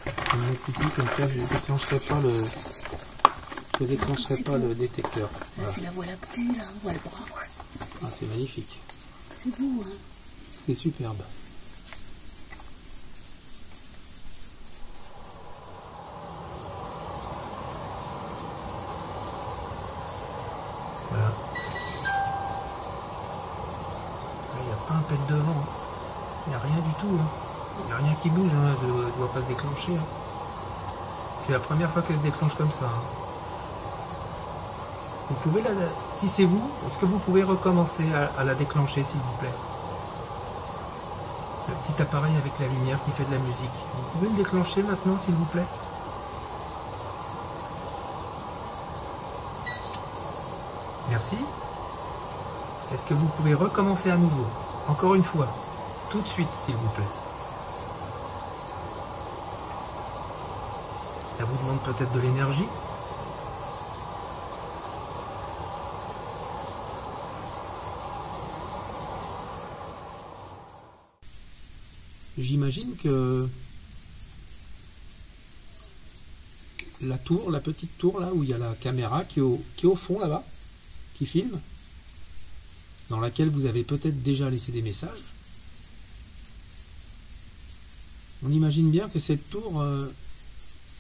Je vais me mettre ici, comme ça, je ne déclencherai pas le détecteur. Voilà. C'est la Voie lactée, là, on voit le bras. Ah, c'est magnifique. C'est beau, hein? C'est superbe. Voilà. Il n'y a pas un pet devant. Il n'y a rien du tout. Il n'y a rien qui bouge. Elle ne doit pas se déclencher. C'est la première fois qu'elle se déclenche comme ça. Vous pouvez la... Si c'est vous, est-ce que vous pouvez recommencer à la déclencher, s'il vous plaît? Le petit appareil avec la lumière qui fait de la musique. Vous pouvez le déclencher maintenant, s'il vous plaît? Merci. Est-ce que vous pouvez recommencer à nouveau? Encore une fois. Tout de suite, s'il vous plaît. Ça vous demande peut-être de l'énergie? J'imagine que la tour, la petite tour là où il y a la caméra qui est au fond là-bas, qui filme, dans laquelle vous avez peut-être déjà laissé des messages. On imagine bien que cette tour,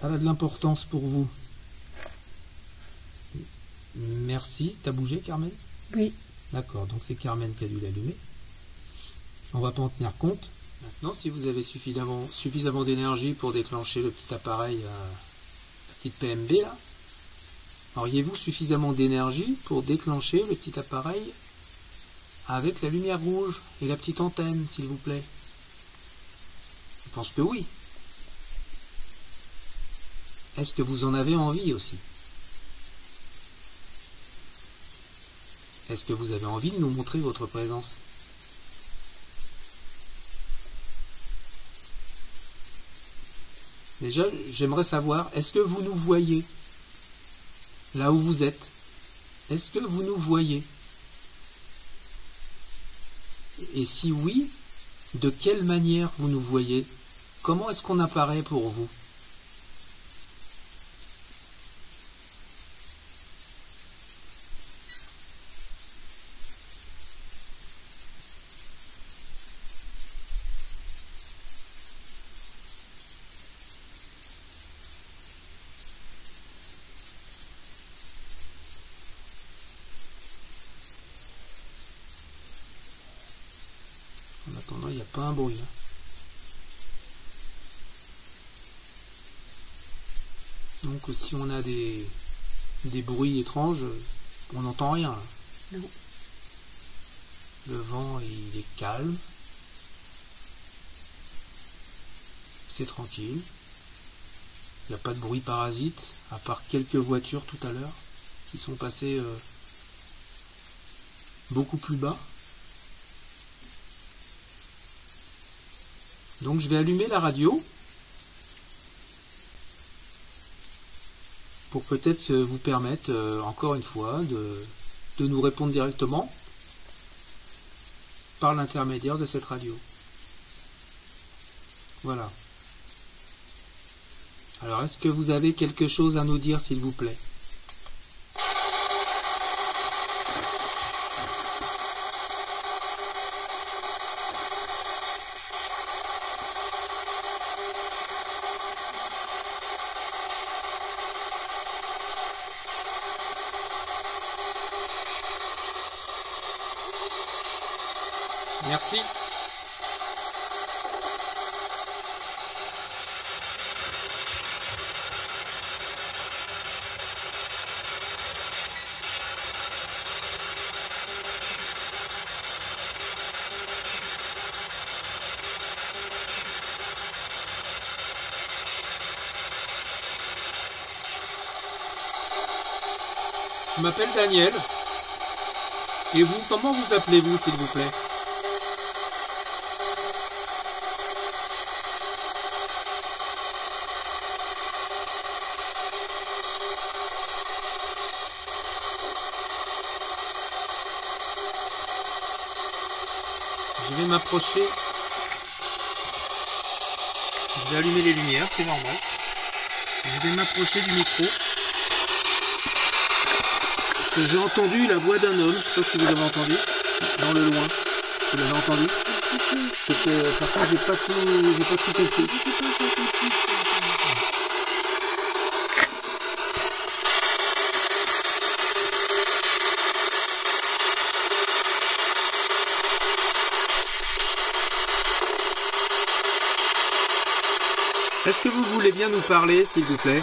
elle a de l'importance pour vous. Merci. T'as bougé, Carmen? Oui. D'accord, donc c'est Carmen qui a dû l'allumer. On va pas en tenir compte. Maintenant, si vous avez suffisamment d'énergie pour déclencher le petit appareil, la petite PMB là, auriez-vous suffisamment d'énergie pour déclencher le petit appareil avec la lumière rouge et la petite antenne, s'il vous plaît? Je pense que oui. Est-ce que vous en avez envie aussi? Est-ce que vous avez envie de nous montrer votre présence? Déjà, j'aimerais savoir, est-ce que vous nous voyez là où vous êtes? Est-ce que vous nous voyez? Et si oui, de quelle manière vous nous voyez? Comment est-ce qu'on apparaît pour vous? En attendant, il n'y a pas un bruit. Donc si on a des bruits étranges, on n'entend rien. Là. Non. Le vent, il est calme. C'est tranquille. Il n'y a pas de bruit parasite, à part quelques voitures tout à l'heure qui sont passées beaucoup plus bas. Donc je vais allumer la radio pour peut-être vous permettre, encore une fois, de nous répondre directement par l'intermédiaire de cette radio. Voilà. Alors, est-ce que vous avez quelque chose à nous dire, s'il vous plaît? Merci. Je m'appelle Daniel. Et vous, comment vous appelez-vous, s'il vous plaît? Je vais m'approcher. Je vais allumer les lumières, c'est normal. Je vais m'approcher du micro. Parce que j'ai entendu la voix d'un homme. Je ne sais pas si vous avez entendu. Dans le loin. Vous l'avez entendu? C'était. Par contre, j'ai pas tout compris. Est-ce que vous voulez bien nous parler, s'il vous plaît?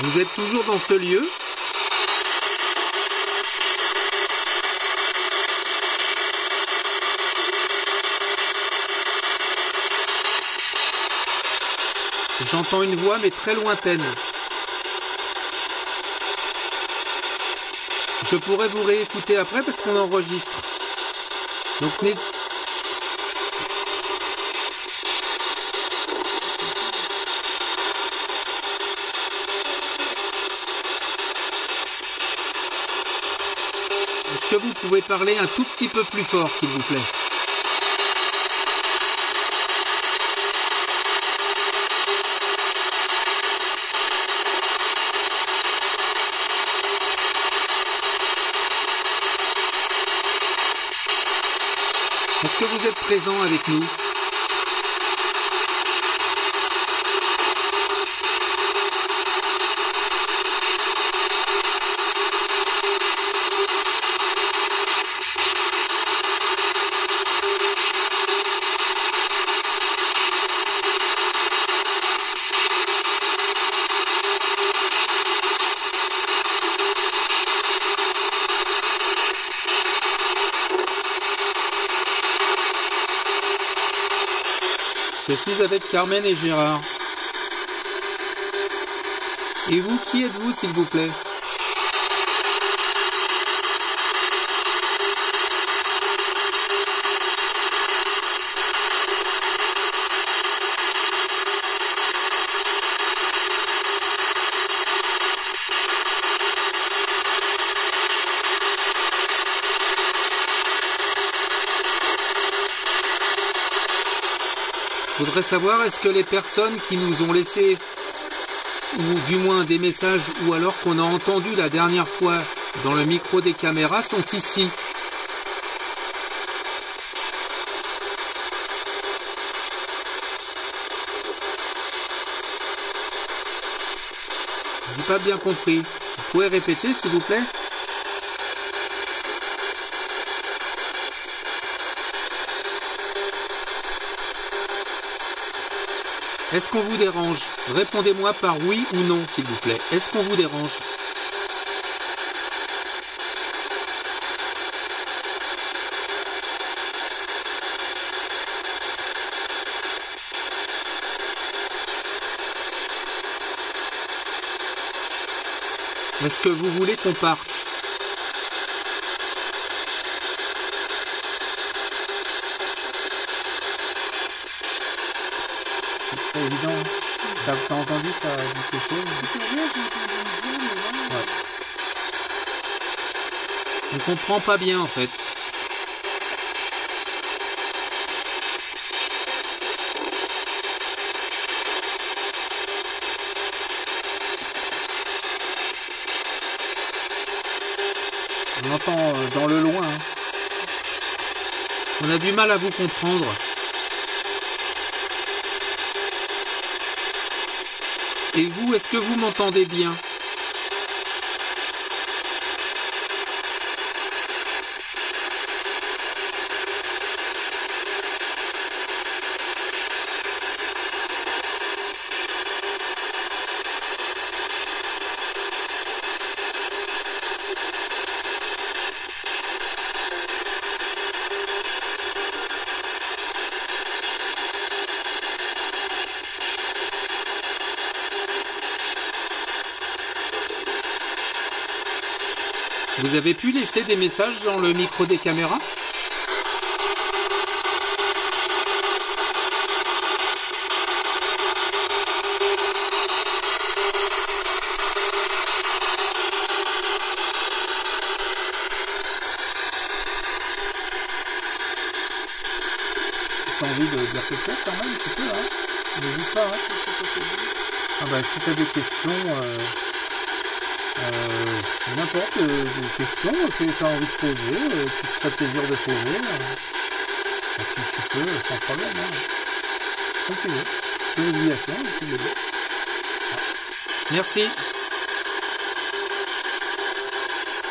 Vous êtes toujours dans ce lieu? J'entends une voix, mais très lointaine. Je pourrais vous réécouter après parce qu'on enregistre. Donc, que vous pouvez parler un tout petit peu plus fort, s'il vous plaît? Est-ce que vous êtes présent avec nous? Je suis avec Carmen et Gérard. Et vous, qui êtes-vous, s'il vous plaît? Je voudrais savoir, est-ce que les personnes qui nous ont laissé, ou du moins des messages, ou alors qu'on a entendu la dernière fois dans le micro des caméras, sont ici? Je n'ai pas bien compris. Vous pouvez répéter, s'il vous plaît? Est-ce qu'on vous dérange? Répondez-moi par oui ou non, s'il vous plaît. Est-ce qu'on vous dérange? Est-ce que vous voulez qu'on parte? C'est évident. T'as entendu ça dit quelque chose? Ouais. On comprend pas bien en fait. On entend dans le loin. Hein. On a du mal à vous comprendre. Et vous, est-ce que vous m'entendez bien? Vous avez pu laisser des messages dans le micro des caméras? T'as envie de dire quelque chose quand même, tu peux, hein? N'hésite pas, hein? Ah bah, si t'as des questions, n'importe, des questions que tu as envie de poser, qui te ferait plaisir de poser, tu peux, sans problème, hein. Comme tu veux. C'est une obligation, tu veux. Merci.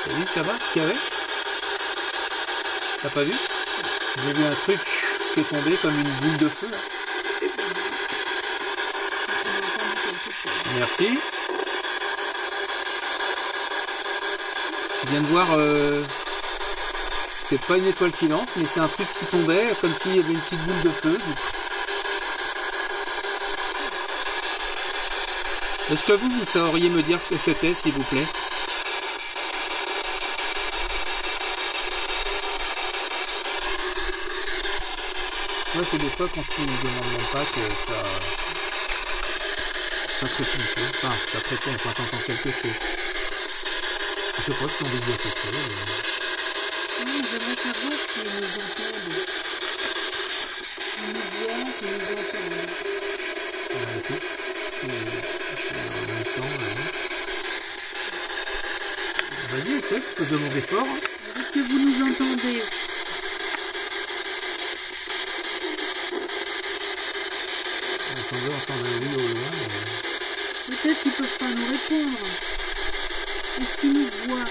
T'as vu là-bas ce qu'il y avait? T'as pas vu? J'ai vu un truc qui est tombé comme une boule de feu, là. Merci. Je viens de voir, c'est pas une étoile filante, mais c'est un truc qui tombait, comme s'il y avait une petite boule de feu. Est-ce que vous sauriez me dire ce que c'était, s'il vous plaît? Ouais, c'est des fois quand tu ne demandes même pas que ça te répond, enfin, ça te répond quand t'entends quelque chose. Je sais pas si on veut dire quelque chose. Oui, j'aimerais savoir s'ils nous entendent. S'ils nous voient, s'ils nous entendent. Écoute, en même temps, vas-y, essaie, tu peux demander fort. Hein. Est-ce que vous nous entendez? Il semble entendre un oui au loin. Peut-être qu'ils peuvent pas nous répondre. Est-ce qu'ils nous voient?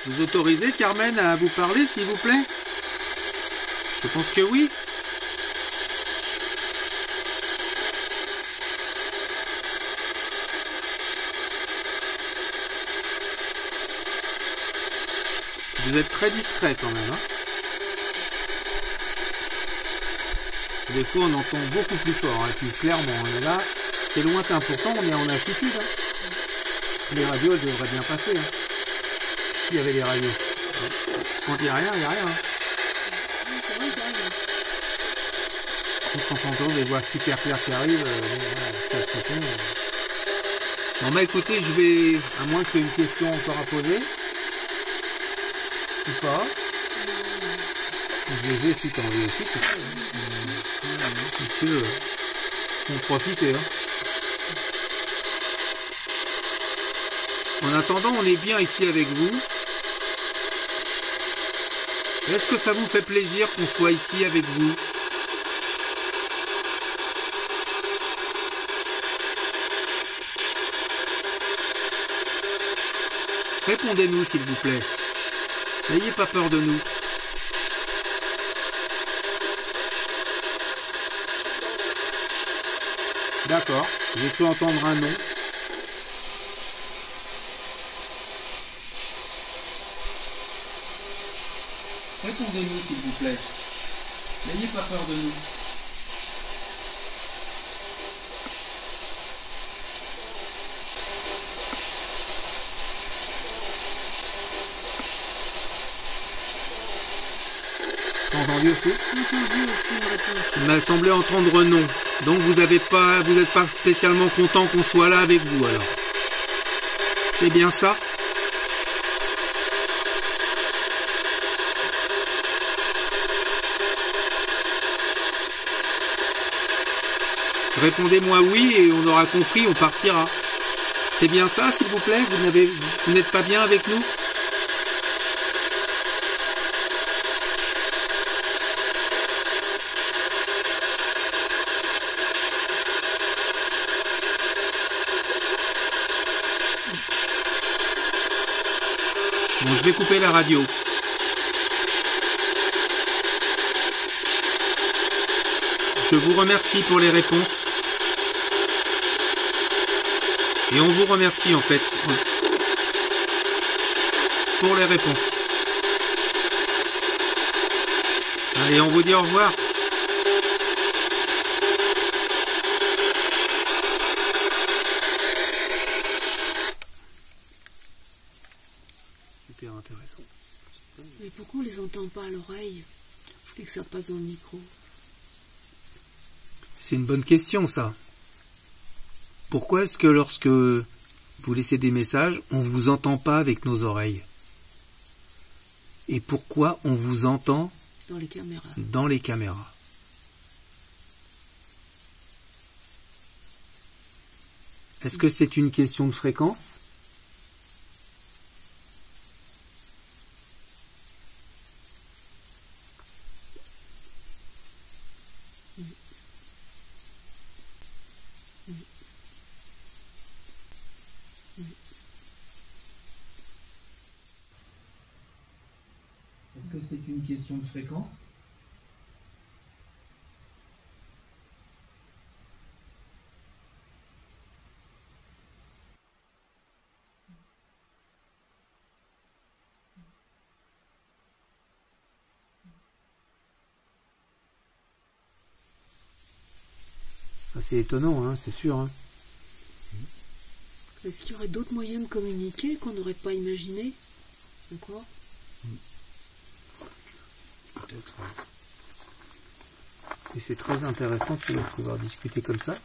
Vous autorisez Carmen à vous parler, s'il vous plaît? Je pense que oui. Vous êtes très discret quand même. Hein. Des fois on entend beaucoup plus fort, et puis clairement, et là, c'est lointain. Pourtant on est en altitude. Hein. Les radios elles devraient bien passer. Hein. S'il y avait des radios. Quand il n'y a rien, il n'y a rien. C'est vrai qu'il y a rien. Quand on entend des voix super claires qui arrivent, Bon bah écoutez, je vais, à moins que tu aies une question encore à poser, ou pas, je vais si tu as envie aussi, si tu veux, en profiter. Hein. En attendant, on est bien ici avec vous. Est-ce que ça vous fait plaisir qu'on soit ici avec vous? Répondez-nous s'il vous plaît. N'ayez pas peur de nous. D'accord, j'ai pu entendre un non. Répondez-nous s'il vous plaît. N'ayez pas peur de nous. Entendu aussi? Entendu aussi une réponse. Il m'a semblé entendre non. Donc vous n'êtes pas spécialement content qu'on soit là avec vous alors. C'est bien ça? Répondez-moi oui et on aura compris, on partira. C'est bien ça, s'il vous plaît? Vous n'êtes pas bien avec nous? Bon, je vais couper la radio. Je vous remercie pour les réponses. Et on vous remercie en fait pour les réponses. Allez, on vous dit au revoir. Super intéressant. Mais pourquoi on les entend pas à l'oreille et que ça passe dans le micro? C'est une bonne question ça. Pourquoi est-ce que lorsque vous laissez des messages, on ne vous entend pas avec nos oreilles? Et pourquoi on vous entend dans les caméras? Dans les caméras. Est-ce que c'est une question de fréquence? Est-ce que c'est une question de fréquence? C'est étonnant, hein, c'est sûr. Hein. Est-ce qu'il y aurait d'autres moyens de communiquer qu'on n'aurait pas imaginé encore? peut-être. Et c'est très intéressant de pouvoir discuter comme ça.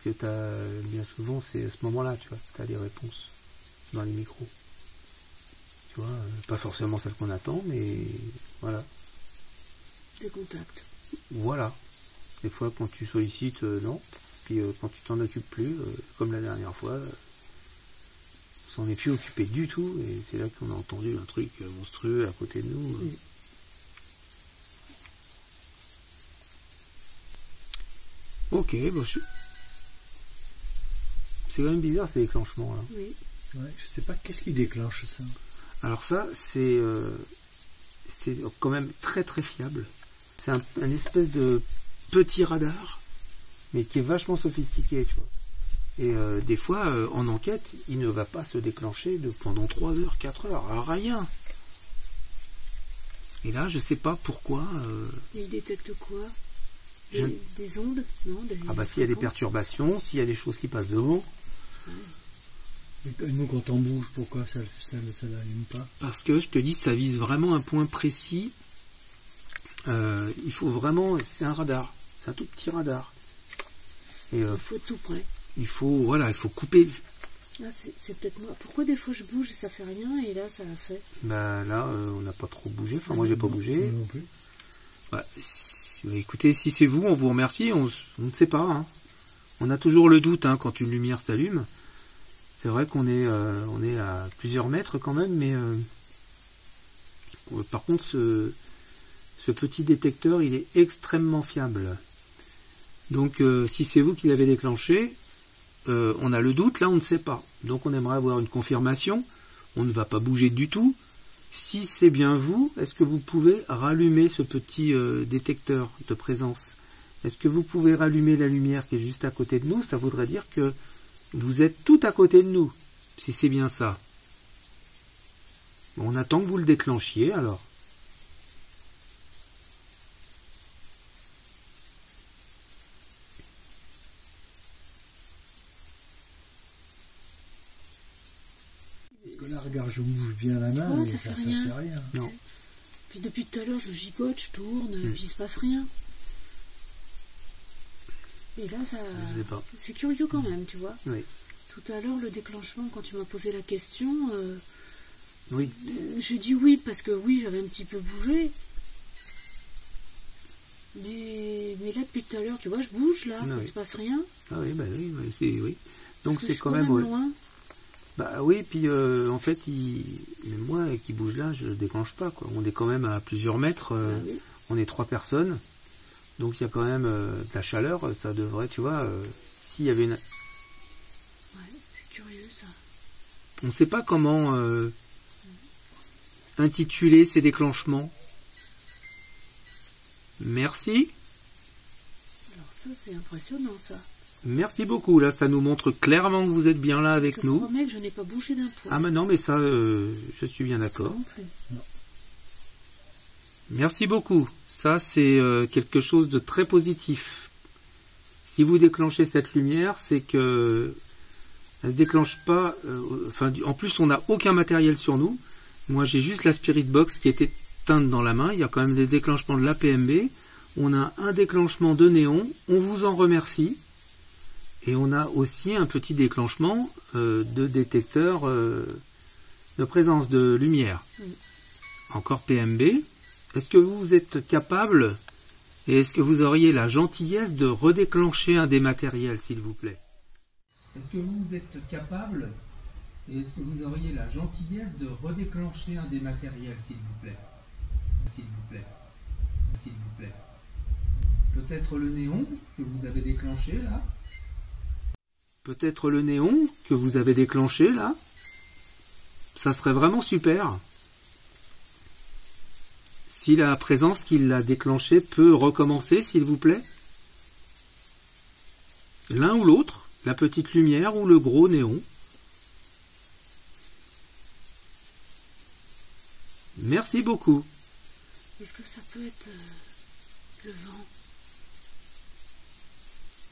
Parce que bien souvent, c'est à ce moment-là, tu vois, tu as des réponses dans les micros. Tu vois, pas forcément celles qu'on attend, mais voilà. Des contacts. Voilà. Des fois, quand tu sollicites, non. Puis quand tu t'en occupes plus, comme la dernière fois, on s'en est plus occupé du tout. Et c'est là qu'on a entendu un truc monstrueux à côté de nous. Oui. Ok, bon, c'est quand même bizarre ces déclenchements là. Oui. Ouais, je sais pas qu'est-ce qui déclenche ça. Alors ça, c'est quand même très très fiable. C'est un espèce de petit radar, mais qui est vachement sophistiqué, tu vois. Et des fois, en enquête, il ne va pas se déclencher pendant 3 heures, 4 heures, rien. Et là, je sais pas pourquoi. Et il détecte quoi? Des ondes? Non, ah bah s'il y a des perturbations, s'il y a des choses qui passent devant. Et nous, quand on bouge, pourquoi ça l'allume pas? Parce que je te dis, ça vise vraiment un point précis. Il faut vraiment, c'est un radar, c'est un tout petit radar. Et il faut tout près. Il faut couper. Ah, c'est peut-être moi. Pourquoi des fois je bouge et ça fait rien et là ça a fait? Bah là, on n'a pas trop bougé. Enfin, moi j'ai pas bougé. Non plus. Bah, écoutez, si c'est vous, on vous remercie. On ne sait pas. Hein. On a toujours le doute hein, quand une lumière s'allume. C'est vrai qu'on est à plusieurs mètres quand même, mais par contre, ce petit détecteur, il est extrêmement fiable. Donc, si c'est vous qui l'avez déclenché, on a le doute, là, on ne sait pas. Donc, on aimerait avoir une confirmation. On ne va pas bouger du tout. Si c'est bien vous, est-ce que vous pouvez rallumer ce petit détecteur de présence? Est-ce que vous pouvez rallumer la lumière qui est juste à côté de nous? Ça voudrait dire que vous êtes tout à côté de nous, si c'est bien ça. Bon, on attend que vous le déclenchiez, alors. Parce que là, regarde, je bouge bien la main, Oh, mais ça ça fait rien. fait rien. Non. Puis depuis tout à l'heure je gigote, je tourne, puis il se passe rien. Et là ça... Je sais pas. C'est curieux quand même, tu vois. Oui. Tout à l'heure, le déclenchement, quand tu m'as posé la question, Oui. j'ai dit oui, parce que oui, j'avais un petit peu bougé. Mais là, depuis tout à l'heure, tu vois, je bouge là, il oui. se passe rien. Ah oui, bah oui, oui. Donc Parce que c'est je suis quand même... loin. Bah oui, puis en fait, même moi qui bouge là, je ne déclenche pas, quoi. On est quand même à plusieurs mètres, Oui. on est 3 personnes, donc il y a quand même de la chaleur, ça devrait, tu vois, s'il y avait une... Ouais, c'est curieux ça. On ne sait pas comment intituler ces déclenchements. Merci. Alors ça, c'est impressionnant ça. Merci beaucoup, là, ça nous montre clairement que vous êtes bien là avec Je te nous. promets que je n'ai pas bougé d'un poil. Ah mais non, mais ça, je suis bien d'accord. Non plus. Merci beaucoup. Ça, c'est quelque chose de très positif. Si vous déclenchez cette lumière, c'est que elle se déclenche pas. En plus, on n'a aucun matériel sur nous. Moi, j'ai juste la Spirit Box qui est éteinte dans la main. Il y a quand même des déclenchements de l'APMB. On a un déclenchement de néon. On vous en remercie. Et on a aussi un petit déclenchement de détecteur de présence de lumière. Encore PMB. Est-ce que vous êtes capable et est-ce que vous auriez la gentillesse de redéclencher un des matériels, s'il vous plaît? Est-ce que vous êtes capable et est-ce que vous auriez la gentillesse de redéclencher un des matériels, s'il vous plaît? S'il vous plaît. S'il vous plaît. Peut-être le néon que vous avez déclenché là? Peut-être le néon que vous avez déclenché là? Ça serait vraiment super. Si la présence qui l'a déclenché peut recommencer, s'il vous plaît. L'un ou l'autre, la petite lumière ou le gros néon. Merci beaucoup. Est-ce que ça peut être le vent?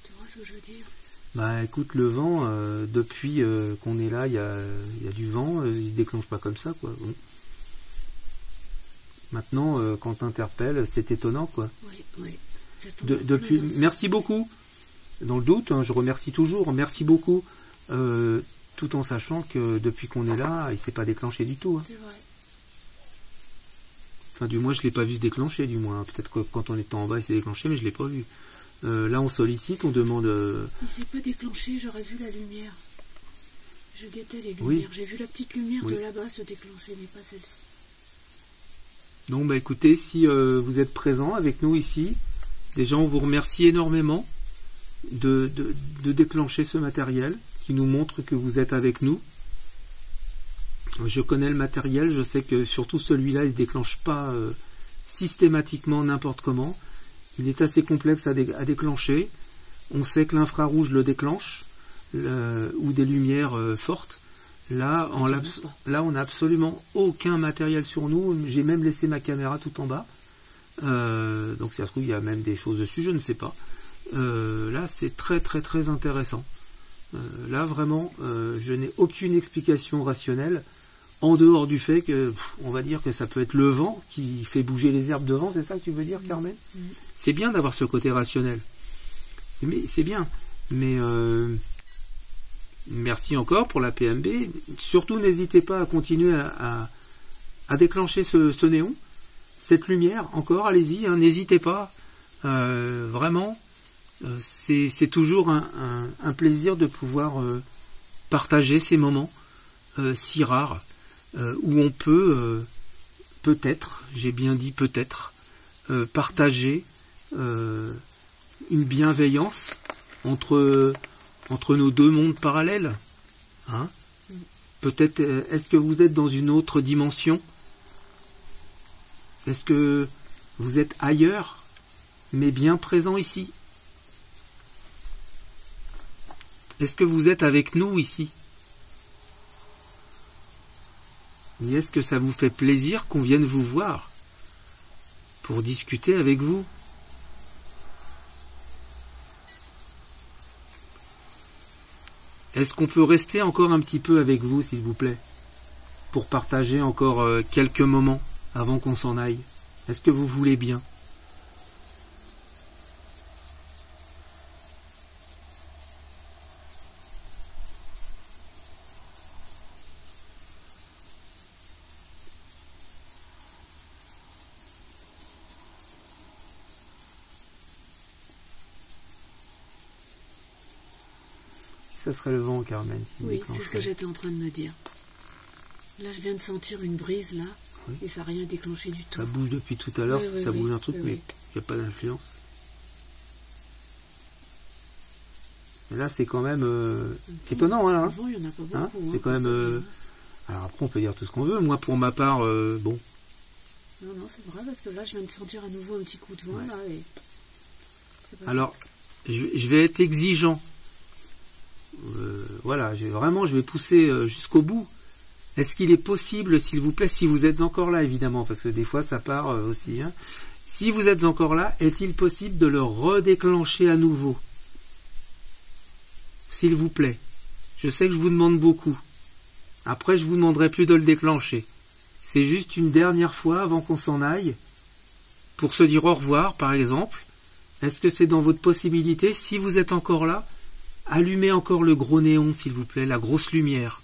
Tu vois ce que je veux dire? Bah écoute, le vent, depuis qu'on est là, il y a du vent, il se déclenche pas comme ça, quoi. Bon. Maintenant, quand t'interpelles, c'est étonnant, quoi. Oui, oui. Ça tombe Depuis, plein dans merci beaucoup. Dans le doute, hein, je remercie toujours. Merci beaucoup. Tout en sachant que depuis qu'on est là, il s'est pas déclenché du tout. Hein. C'est vrai. Enfin, du moins, je l'ai pas vu se déclencher, du moins. Peut-être que quand on était en bas, il s'est déclenché, mais je l'ai pas vu. Là, on sollicite, on demande... Il s'est pas déclenché, j'aurais vu la lumière. Je guettais les lumières. Oui. J'ai vu la petite lumière Oui. de là-bas se déclencher, mais pas celle-ci. Donc, bah, écoutez, si vous êtes présents avec nous ici, déjà, on vous remercie énormément de déclencher ce matériel qui nous montre que vous êtes avec nous. Je connais le matériel, je sais que surtout celui-là, il ne se déclenche pas systématiquement n'importe comment. Il est assez complexe à déclencher. On sait que l'infrarouge le déclenche, ou des lumières fortes. Là, on n'a absolument aucun matériel sur nous. J'ai même laissé ma caméra tout en bas. Donc ça se trouve, il y a même des choses dessus, je ne sais pas. Là, c'est très très très intéressant. Là, vraiment, je n'ai aucune explication rationnelle, en dehors du fait que, on va dire que ça peut être le vent qui fait bouger les herbes devant, c'est ça que tu veux dire, Carmen? C'est bien d'avoir ce côté rationnel. C'est bien. Mais merci encore pour la PMB. Surtout, n'hésitez pas à continuer à déclencher ce néon, cette lumière, encore, allez-y, hein, n'hésitez pas. Vraiment, c'est toujours un plaisir de pouvoir partager ces moments si rares, où on peut peut-être, j'ai bien dit peut-être, partager une bienveillance entre nos deux mondes parallèles. Hein? Peut-être, est-ce que vous êtes dans une autre dimension? Est-ce que vous êtes ailleurs, mais bien présent ici? Est-ce que vous êtes avec nous ici? Et est-ce que ça vous fait plaisir qu'on vienne vous voir pour discuter avec vous? Est-ce qu'on peut rester encore un petit peu avec vous, s'il vous plaît, pour partager encore quelques moments avant qu'on s'en aille? Est-ce que vous voulez bien? Ça serait le vent, Carmen. Oui, c'est ce que j'étais en train de me dire. Là, je viens de sentir une brise, là, oui. Et ça n'a rien déclenché du tout. Ça bouge depuis tout à l'heure, oui, ça bouge un truc, mais il n'y a pas d'influence. Et là, c'est quand même étonnant, hein, Avant, il n'y en a pas beaucoup. Hein, c'est quand même... Alors après, on peut dire tout ce qu'on veut. Moi, pour ma part, bon... Non, c'est vrai, parce que là, je viens de sentir à nouveau un petit coup de vent, là, et... Alors, je vais être exigeant. Voilà, je vais pousser jusqu'au bout. Est-ce qu'il est possible, s'il vous plaît, si vous êtes encore là, évidemment, parce que des fois ça part aussi, hein, si vous êtes encore là, est-il possible de le redéclencher à nouveau? S'il vous plaît. Je sais que je vous demande beaucoup. Après, je vous demanderai plus de le déclencher. C'est juste une dernière fois avant qu'on s'en aille, pour se dire au revoir, par exemple. Est-ce que c'est dans votre possibilité, si vous êtes encore là, allumez encore le gros néon, s'il vous plaît, la grosse lumière.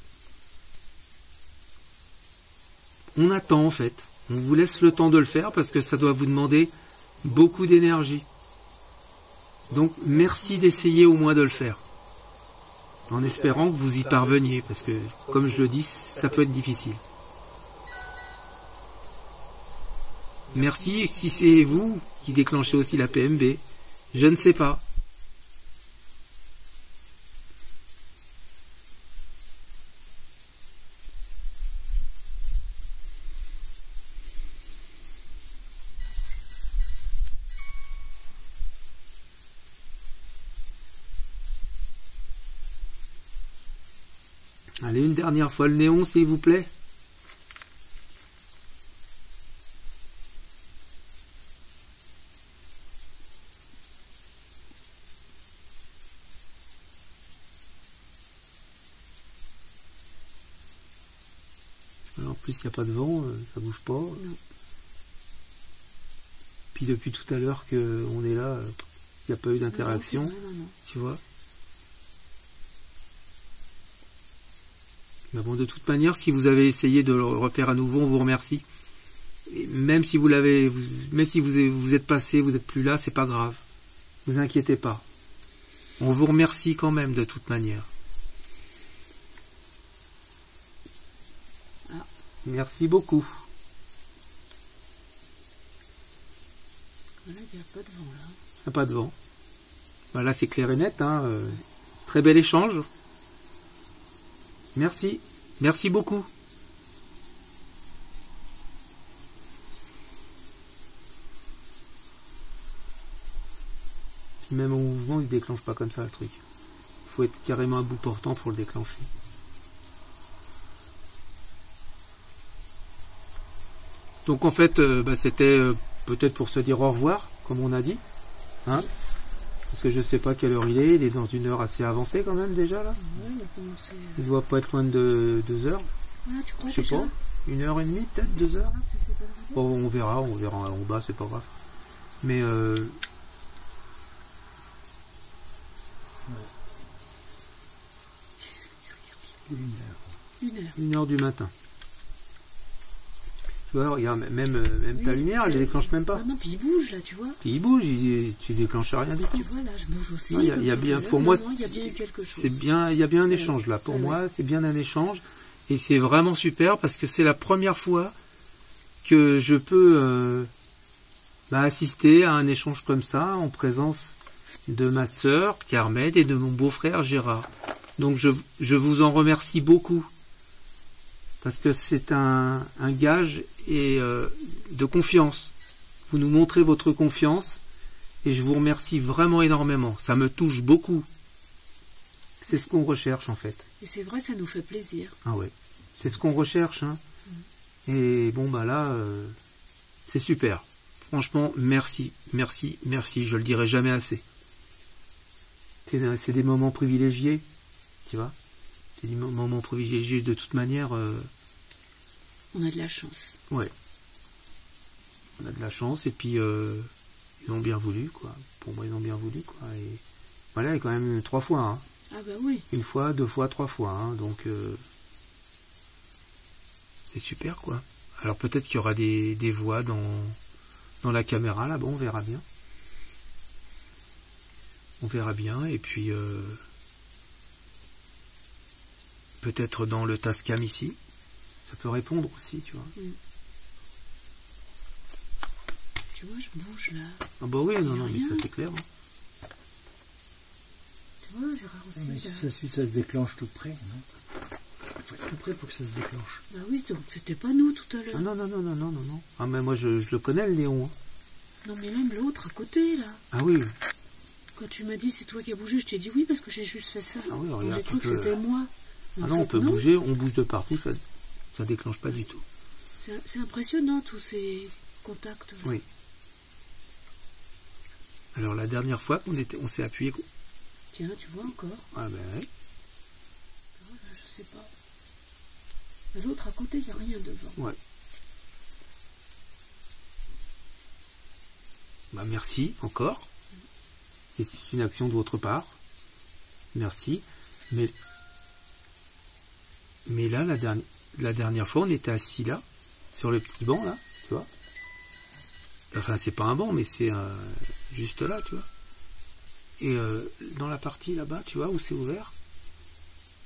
On attend, en fait. On vous laisse le temps de le faire, parce que ça doit vous demander beaucoup d'énergie. Donc, merci d'essayer au moins de le faire. En espérant que vous y parveniez, parce que, comme je le dis, ça peut être difficile. Merci si c'est vous qui déclenchez aussi la PMB. Je ne sais pas. Allez, une dernière fois le néon, s'il vous plaît. En plus, il n'y a pas de vent, ça bouge pas. Non. Puis depuis tout à l'heure qu'on est là, il n'y a pas eu d'interaction, non. tu vois. Mais bon, de toute manière, si vous avez essayé de le refaire à nouveau, on vous remercie. Et même si vous l'avez, même si vous êtes passé, vous n'êtes plus là, c'est pas grave. Vous inquiétez pas. On vous remercie quand même de toute manière. Ah. Merci beaucoup. Voilà, il n'y a pas de vent là. Il n'y a pas de vent. Ben là, c'est clair et net. Hein. Très bel échange. Merci. Merci beaucoup. Puis même en mouvement, il ne se déclenche pas comme ça le truc. Il faut être carrément à bout portant pour le déclencher. Donc en fait, c'était peut-être pour se dire au revoir, comme on a dit. Hein, parce que je sais pas quelle heure il est dans une heure assez avancée quand même déjà là. Ouais, il a commencé. Il doit pas être loin de 2 heures. Ah, tu crois Je sais déjà pas. 1h30 peut-être, 2 heures. Ah, tu sais pas le radio. Bon, on verra en bas, c'est pas grave. Mais Une heure. 1h du matin. Tu vois, regarde, même Oui, ta lumière, elle ne c'est- déclenche même pas. Ah non, puis il bouge là, tu vois. Puis il bouge, tu déclenches rien du Tu tout. vois, là, je bouge aussi. Non, il y a comme tout bien- à l'heure. pour moi, Non, il y a bien eu quelque chose. C'est bien, il y a bien un échange là. Pour moi, c'est bien un échange. Et c'est vraiment super parce que c'est la première fois que je peux assister à un échange comme ça en présence de ma sœur Carmen et de mon beau-frère Gérard. Donc je vous en remercie beaucoup parce que c'est un gage de confiance. Vous nous montrez votre confiance et je vous remercie vraiment énormément. Ça me touche beaucoup. C'est ce qu'on recherche en fait. Et c'est vrai, ça nous fait plaisir. Ah ouais, c'est ce qu'on recherche. Hein. Et bon bah là, c'est super. Franchement, merci, merci, merci. Je le dirai jamais assez. C'est des moments privilégiés, tu vois. C'est des moments privilégiés de toute manière. On a de la chance. Ouais. On a de la chance et puis ils ont bien voulu quoi. Pour moi, ils ont bien voulu quoi. Et voilà, et quand même 3 fois. Hein. Ah bah oui. 1 fois, 2 fois, 3 fois. Hein. Donc c'est super quoi. Alors peut-être qu'il y aura des voix dans la caméra là. Bon, on verra bien. On verra bien et puis peut-être dans le Tascam ici. Ça peut répondre aussi, tu vois. Tu vois, je bouge là. Ah bah oui, non, Y a mais rien. ça c'est clair. Hein. Tu vois, Gérard aussi. Mais là. si ça se déclenche tout près, non? Faut être tout près pour que ça se déclenche. Bah oui, c'était pas nous tout à l'heure. Ah non. Ah mais moi je le connais le Léon. Hein. Non, mais même l'autre à côté là. Ah oui. Quand tu m'as dit c'est toi qui as bougé, je t'ai dit oui parce que j'ai juste fait ça. Ah oui, Donc, regarde, j'ai cru tu que peux- c'était moi. Mais Ah en non, on fait, peut bouger, on bouge de partout, ça déclenche pas du tout. C'est impressionnant tous ces contacts. là. Oui. Alors la dernière fois on s'est appuyé. Tiens, tu vois encore. Ah ben ouais. Ah, je sais pas. Mais l'autre à côté, il n'y a rien devant. Ouais. Bah merci encore. C'est une action de votre part. Merci. Mais là, la dernière fois, on était assis là, sur le petit banc là, tu vois. Enfin, c'est pas un banc, mais c'est juste là, tu vois. Et dans la partie là-bas, tu vois, où c'est ouvert,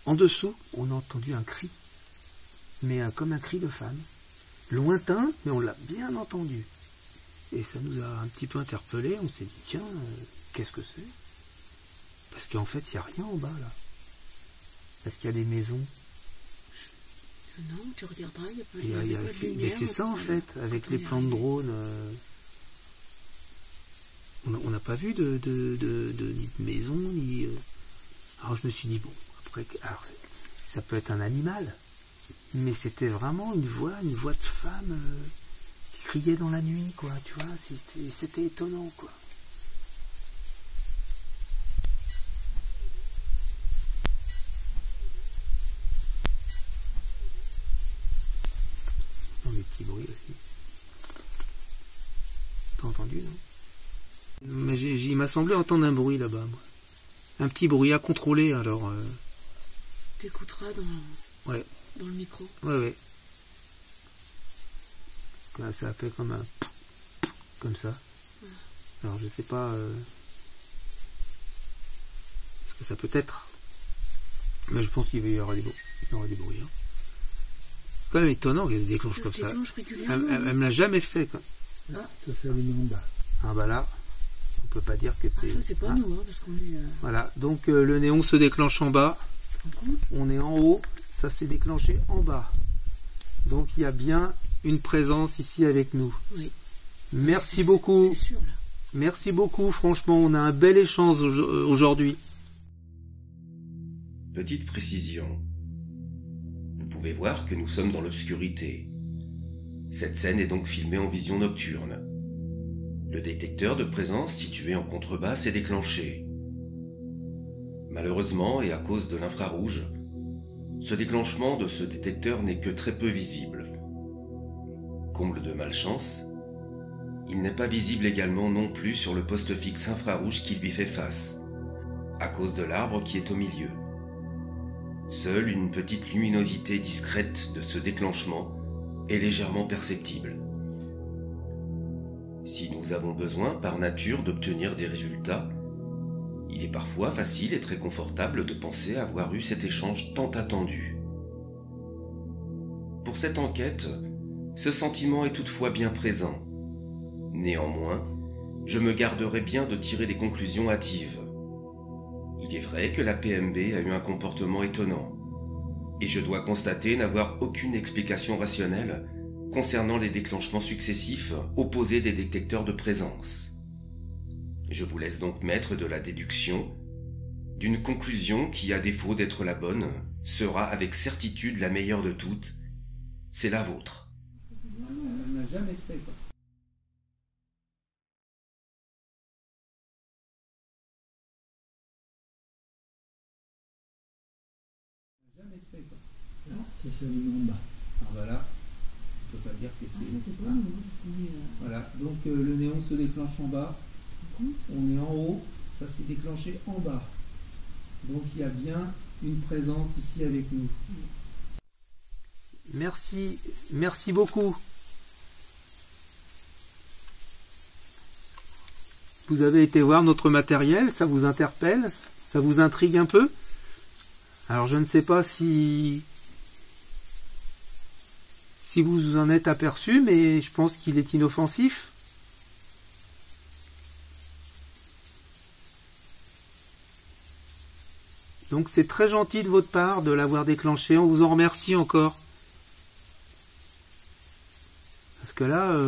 en dessous, on a entendu un cri. Mais comme un cri de femme. Lointain, mais on l'a bien entendu. Et ça nous a un petit peu interpellés. On s'est dit, tiens, qu'est-ce que c'est? Parce qu'en fait, il n'y a rien en bas, là. Parce qu'il y a des maisons. Non, tu regarderas, il n'y a pas, Il y a- il y a il y a- pas de c'est- lumière. mais c'est ça, en fait, avec les plans de drone. On n'a pas vu ni de maison, ni... Alors je me suis dit, bon, après, alors, ça peut être un animal. Mais c'était vraiment une voix de femme qui criait dans la nuit, quoi, tu vois, c'était étonnant, quoi. Non, les petits bruits aussi. Attends, entendu, non? Mais il m'a semblé entendre un bruit là-bas, moi. Un petit bruit à contrôler, alors... T'écouteras dans le micro. Ouais. Là, ça a fait comme un... Comme ça. Alors, je sais pas... ce que ça peut être. Mais je pense qu'il y aura des bruits. Il y aura des bruits, hein. C'est quand même étonnant qu'elle se déclenche comme ça. Elle me l'a jamais fait, quoi. Ah, ça s'allume en bas. Ah bah là, on peut pas dire que c'est... Ah, ça c'est pas nous, hein, parce qu'on est... Voilà, donc le néon se déclenche en bas. On est en haut, ça s'est déclenché en bas. Donc il y a bien une présence ici avec nous. Oui. Merci beaucoup. C'est sûr, là. Merci beaucoup, franchement, on a un bel échange aujourd'hui. Petite précision. Vous pouvez voir que nous sommes dans l'obscurité. Cette scène est donc filmée en vision nocturne. Le détecteur de présence situé en contrebasse est déclenché. Malheureusement, et à cause de l'infrarouge, ce déclenchement de ce détecteur n'est que très peu visible. Comble de malchance, il n'est pas visible également non plus sur le poste fixe infrarouge qui lui fait face, à cause de l'arbre qui est au milieu. Seule une petite luminosité discrète de ce déclenchement est légèrement perceptible. Si nous avons besoin par nature d'obtenir des résultats, il est parfois facile et très confortable de penser avoir eu cet échange tant attendu. Pour cette enquête, ce sentiment est toutefois bien présent. Néanmoins, je me garderai bien de tirer des conclusions hâtives. Il est vrai que la PMB a eu un comportement étonnant, et je dois constater n'avoir aucune explication rationnelle concernant les déclenchements successifs opposés des détecteurs de présence. Je vous laisse donc maître de la déduction, d'une conclusion qui, à défaut d'être la bonne, sera avec certitude la meilleure de toutes, c'est la vôtre. On n'a jamais fait, quoi. Ça s'allume en bas. Ah voilà, on peut pas dire que c'est... Voilà, donc le néon se déclenche en bas, on est en haut, ça s'est déclenché en bas. Donc il y a bien une présence ici avec nous. Merci beaucoup. Vous avez été voir notre matériel, ça vous interpelle, ça vous intrigue un peu? Alors je ne sais pas si vous en êtes aperçu, mais je pense qu'il est inoffensif. Donc c'est très gentil de votre part de l'avoir déclenché, on vous en remercie encore. Parce que là...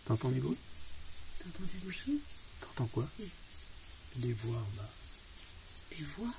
T'entends du bruit? T'entends du bruit? T'entends quoi? Des voix en bas. Des voix?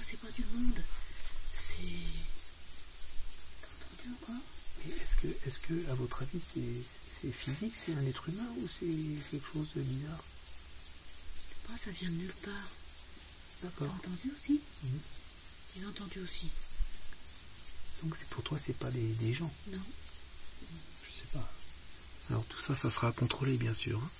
C'est pas du monde, c'est... T'as entendu ou quoi? Mais est-ce que, à votre avis, c'est physique, c'est un être humain ou c'est quelque chose de bizarre? Je sais pas, ça vient de nulle part. D'accord. T'as entendu aussi? J'ai entendu aussi. Donc c'est pour toi, c'est pas des gens? Non. Je sais pas. Alors tout ça, ça sera contrôlé, bien sûr. Hein.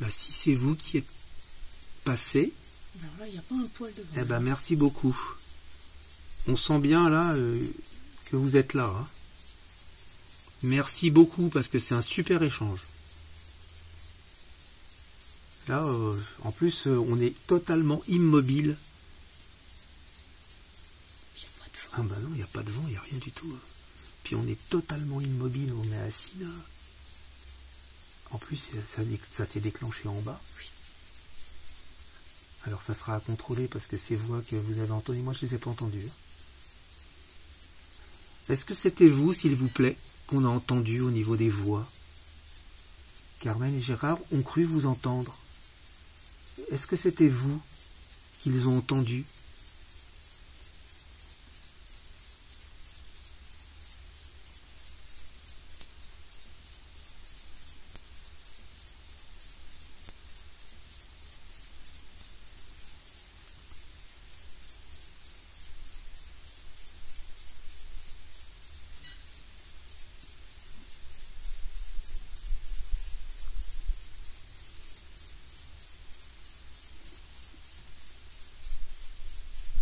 Bah, si c'est vous qui êtes passé, alors là, il n'y a pas un poil devant. Eh ben, merci beaucoup. On sent bien là que vous êtes là. Hein. Merci beaucoup parce que c'est un super échange. Là, en plus, on est totalement immobile. Ah bah non, il n'y a pas de vent, il n'y a rien du tout. Puis on est totalement immobile, on est assis là. En plus, ça s'est déclenché en bas. Alors ça sera à contrôler parce que ces voix que vous avez entendues, moi je ne les ai pas entendues. Est-ce que c'était vous, s'il vous plaît, qu'on a entendu au niveau des voix? Carmen et Gérard ont cru vous entendre. Est-ce que c'était vous qu'ils ont entendu?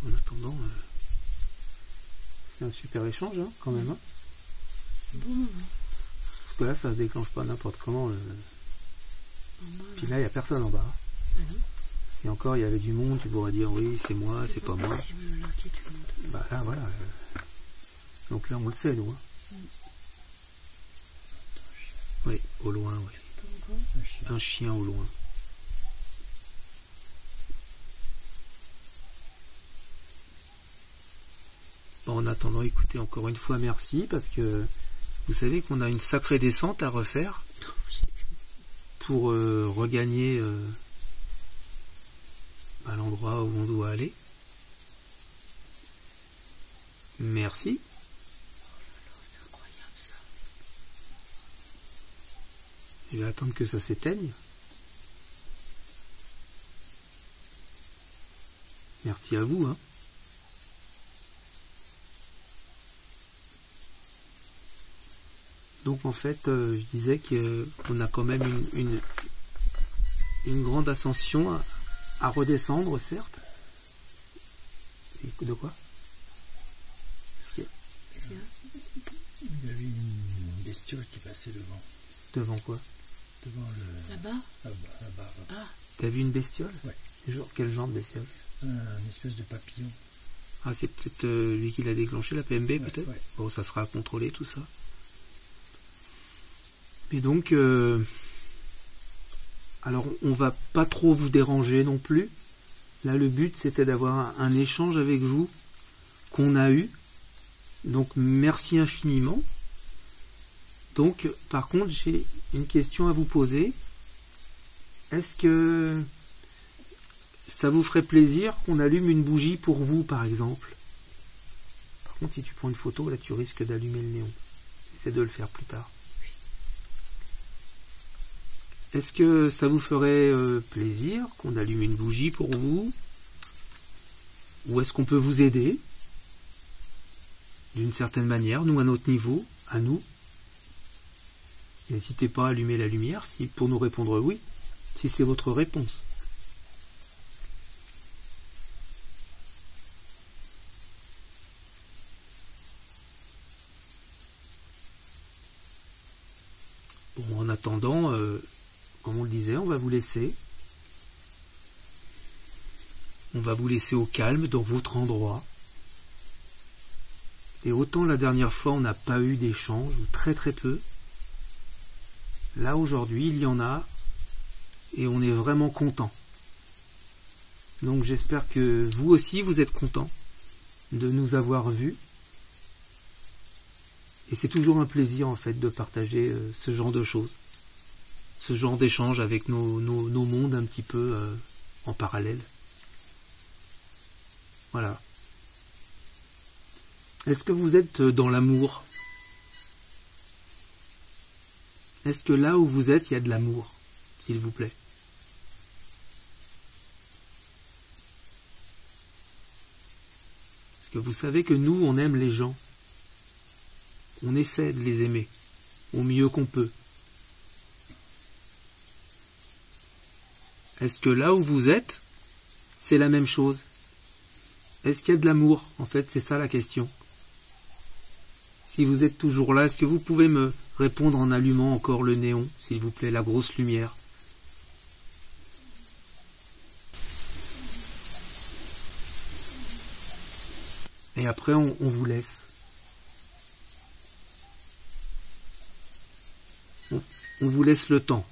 En attendant, c'est un super échange hein, quand même. Hein. Bon. Parce que là, ça se déclenche pas n'importe comment. Puis là, il n'y a personne en bas. Si encore il y avait du monde, tu pourrais dire oui, c'est moi, c'est pas moi. Là, Bah là, voilà. Donc là, on le sait, nous. Hein. Oui, au loin, oui. Un chien au loin. Bon, en attendant, écoutez, encore une fois, merci, parce que vous savez qu'on a une sacrée descente à refaire pour regagner à l'endroit où on doit aller. Merci. C'est incroyable ça. Je vais attendre que ça s'éteigne. Merci à vous, hein. Donc en fait, je disais qu'on a quand même une grande ascension à redescendre, certes. Et de quoi? Il y avait une bestiole qui passait devant. Devant quoi? Devant le... Là-bas? Là-bas. Ah. T'as vu une bestiole? Ouais. Quel genre de bestiole? Une espèce de papillon. Ah, c'est peut-être lui qui l'a déclenché, la PMB, peut-être? Ouais. Bon, ça sera à contrôler tout ça. Et donc, alors on va pas trop vous déranger non plus. Là, le but, c'était d'avoir un échange avec vous qu'on a eu. Donc, merci infiniment. Donc, par contre, j'ai une question à vous poser. Est-ce que ça vous ferait plaisir qu'on allume une bougie pour vous, par exemple? Par contre, si tu prends une photo, là, tu risques d'allumer le néon. Essaie de le faire plus tard. Est-ce que ça vous ferait plaisir qu'on allume une bougie pour vous? Ou est-ce qu'on peut vous aider? D'une certaine manière, nous à notre niveau, à nous. N'hésitez pas à allumer la lumière pour nous répondre oui, si c'est votre réponse. Bon, en attendant, comme on le disait, on va vous laisser. On va vous laisser au calme dans votre endroit. Et autant la dernière fois on n'a pas eu d'échange, ou très très peu. Là aujourd'hui il y en a et on est vraiment content. Donc j'espère que vous aussi vous êtes contents de nous avoir vus. Et c'est toujours un plaisir en fait de partager ce genre de choses. Ce genre d'échange avec nos mondes un petit peu en parallèle. Voilà. Est-ce que vous êtes dans l'amour? Est-ce que là où vous êtes, il y a de l'amour, s'il vous plaît? Parce que vous savez que nous, on aime les gens. On essaie de les aimer au mieux qu'on peut. Est-ce que là où vous êtes, c'est la même chose? Est-ce qu'il y a de l'amour? En fait, c'est ça la question. Si vous êtes toujours là, est-ce que vous pouvez me répondre en allumant encore le néon, s'il vous plaît, la grosse lumière? Et après, on vous laisse. On vous laisse le temps.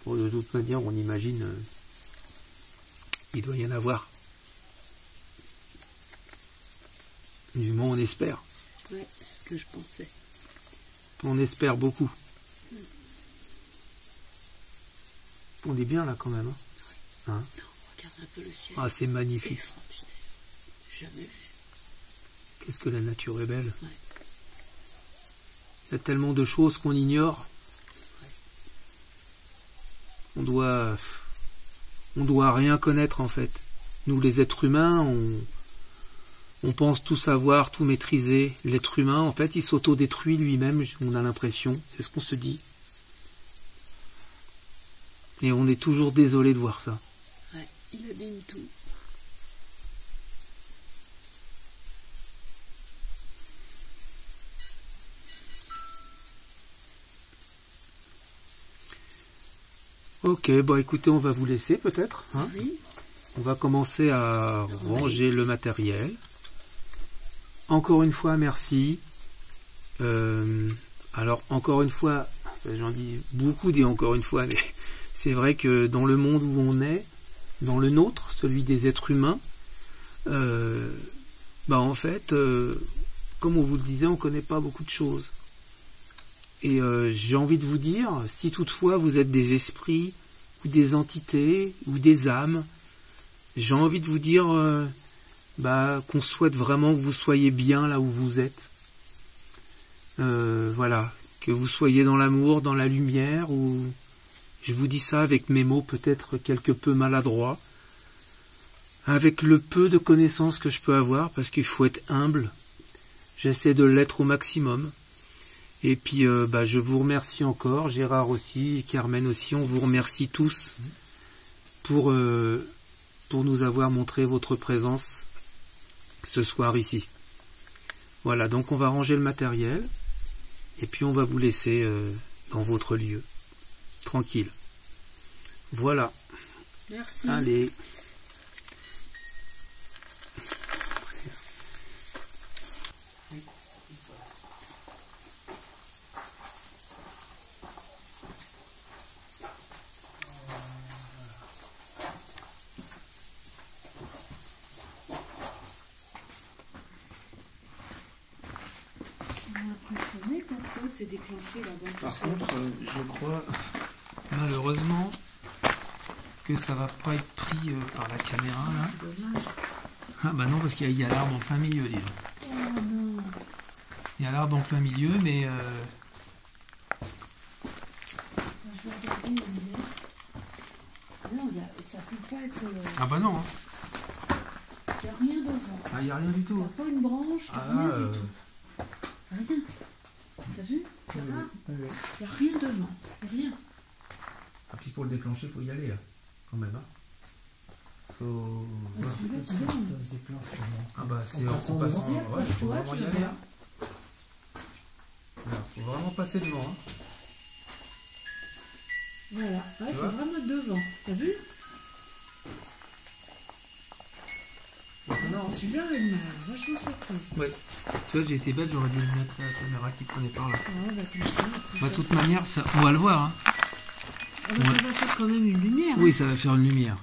Bon, de toute manière, on imagine il doit y en avoir. Du moins, on espère. Ouais, c'est ce que je pensais. On espère beaucoup. On est bien là quand même. Hein, Regarde un peu le ciel. ah, c'est magnifique. Extraordinaire. Jamais vu. Qu'est-ce que la nature est belle. Ouais. Il y a tellement de choses qu'on ignore. On doit rien connaître en fait. Nous les êtres humains, on pense tout savoir, tout maîtriser. L'être humain, en fait, il s'autodétruit lui-même, on a l'impression. C'est ce qu'on se dit. Et on est toujours désolé de voir ça. Ouais, il abîme tout. Ok, bon écoutez, on va vous laisser peut-être. Hein, Oui. on va commencer à ranger le matériel. Encore une fois, merci. Alors, encore une fois, j'en dis beaucoup dit encore une fois, mais c'est vrai que dans le monde où on est, dans le nôtre, celui des êtres humains, en fait, comme on vous le disait, on ne connaît pas beaucoup de choses. Et j'ai envie de vous dire, si toutefois vous êtes des esprits, ou des entités, ou des âmes, j'ai envie de vous dire qu'on souhaite vraiment que vous soyez bien là où vous êtes. Voilà, que vous soyez dans l'amour, dans la lumière, ou je vous dis ça avec mes mots peut-être quelque peu maladroits, avec le peu de connaissances que je peux avoir, parce qu'il faut être humble. J'essaie de l'être au maximum. Et puis je vous remercie encore, Gérard aussi, Carmen aussi, on vous remercie tous pour nous avoir montré votre présence ce soir ici. Voilà, donc on va ranger le matériel et puis on va vous laisser dans votre lieu, tranquille. Voilà. Merci. Allez. Impressionné quand Claude s'est déclenché là-bas. Par contre, je crois malheureusement que ça va pas être pris par la caméra là. C'est dommage. Ah bah non, parce qu'il y a l'arbre en plein milieu, dis donc. Oh non. Il y a l'arbre en plein milieu, mais Attends, je vais regarder une lumière. Non, ça peut pas être. ah bah non. Il n'y a rien devant. Ah, il n'y a rien du tout. T'as pas une branche, t'as rien du tout. Rien. T'as vu? Il n'y a rien devant. Rien. Ah, puis pour le déclencher, il faut y aller, là, quand même. Hein. Faut... Celui-là, tu Ça vois, se déclenche comment? Ah bah c'est En en passant passant. devant. Ouais, il faut Toi, vraiment tu y le aller. vois. Hein. Voilà, faut vraiment passer devant. Hein. Voilà. Il faut vois vraiment être devant. T'as vu? Maintenant, Celui-là, il m'a vachement surprise. ouais. Tu vois, j'ai été bête, j'aurais dû le mettre à la caméra qui prenait par là. Ah, bah, attends, Bah, de toute manière, ça, on va le voir. Hein. ça va faire quand même une lumière. Oui, ça va faire une lumière.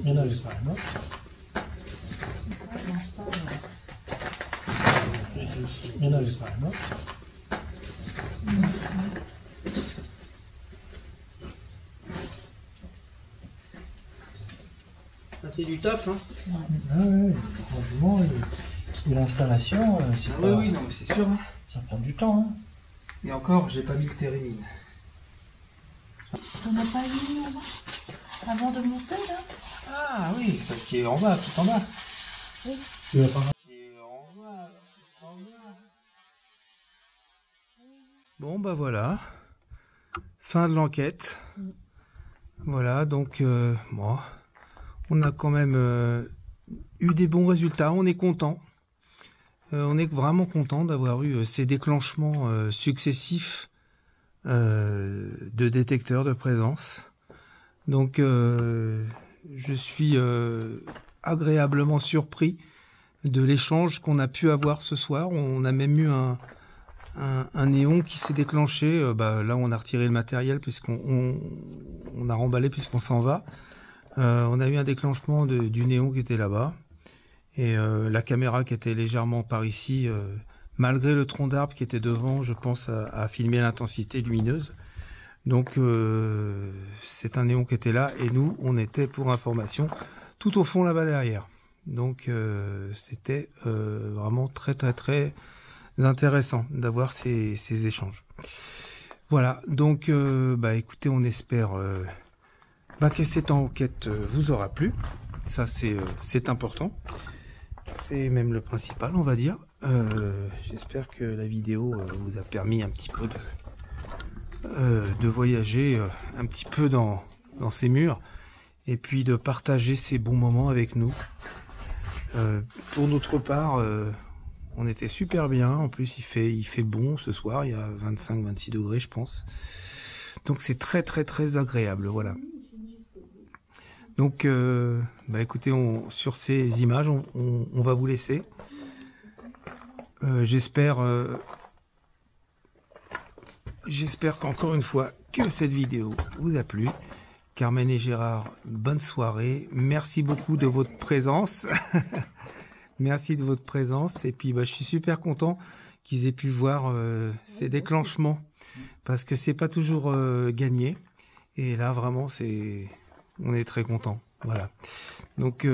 Il y en avait pas, non? Il y en avait pas, non? C'est du taf, hein. Ah ouais, franchement, et l'installation, c'est Ah pas... oui, non, mais c'est sûr. Hein. Ça prend du temps, hein. Et encore, j'ai pas mis le térémine. On n'a pas eu avant de monter là? Ah oui, celle qui est en bas, tout en bas. Oui. Tu vas pas... Qui est en bas, tout en bas. Bon, bah voilà. Fin de l'enquête. Voilà, donc, bon, on a quand même eu des bons résultats. On est content. On est vraiment content d'avoir eu ces déclenchements successifs de détecteurs de présence. Donc je suis agréablement surpris de l'échange qu'on a pu avoir ce soir. On a même eu un néon qui s'est déclenché. Là on a retiré le matériel puisqu'on a remballé puisqu'on s'en va. On a eu un déclenchement du néon qui était là-bas. Et la caméra qui était légèrement par ici, malgré le tronc d'arbre qui était devant, je pense, à filmer l'intensité lumineuse. Donc c'est un néon qui était là et nous, on était, pour information, tout au fond là-bas derrière. Donc c'était vraiment très très très intéressant d'avoir ces échanges. Voilà, donc écoutez, on espère que cette enquête vous aura plu. Ça c'est important. C'est même le principal, on va dire. J'espère que la vidéo vous a permis un petit peu de voyager un petit peu dans ces murs et puis de partager ces bons moments avec nous. Pour notre part, on était super bien. En plus, il fait bon ce soir. Il y a 25-26 degrés, je pense. Donc c'est très très très agréable. Voilà. Donc, écoutez, sur ces images, on va vous laisser. J'espère qu'encore une fois, que cette vidéo vous a plu. Carmen et Gérard, bonne soirée. Merci beaucoup de votre présence. Merci de votre présence. Et puis, je suis super content qu'ils aient pu voir ces déclenchements. Parce que c'est pas toujours gagné. Et là, vraiment, on est très content. Voilà. Donc,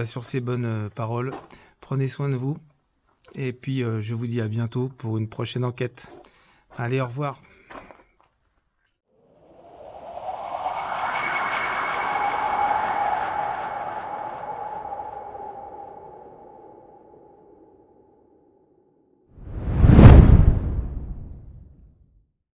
sur ces bonnes paroles, prenez soin de vous. Et puis, je vous dis à bientôt pour une prochaine enquête. Allez, au revoir.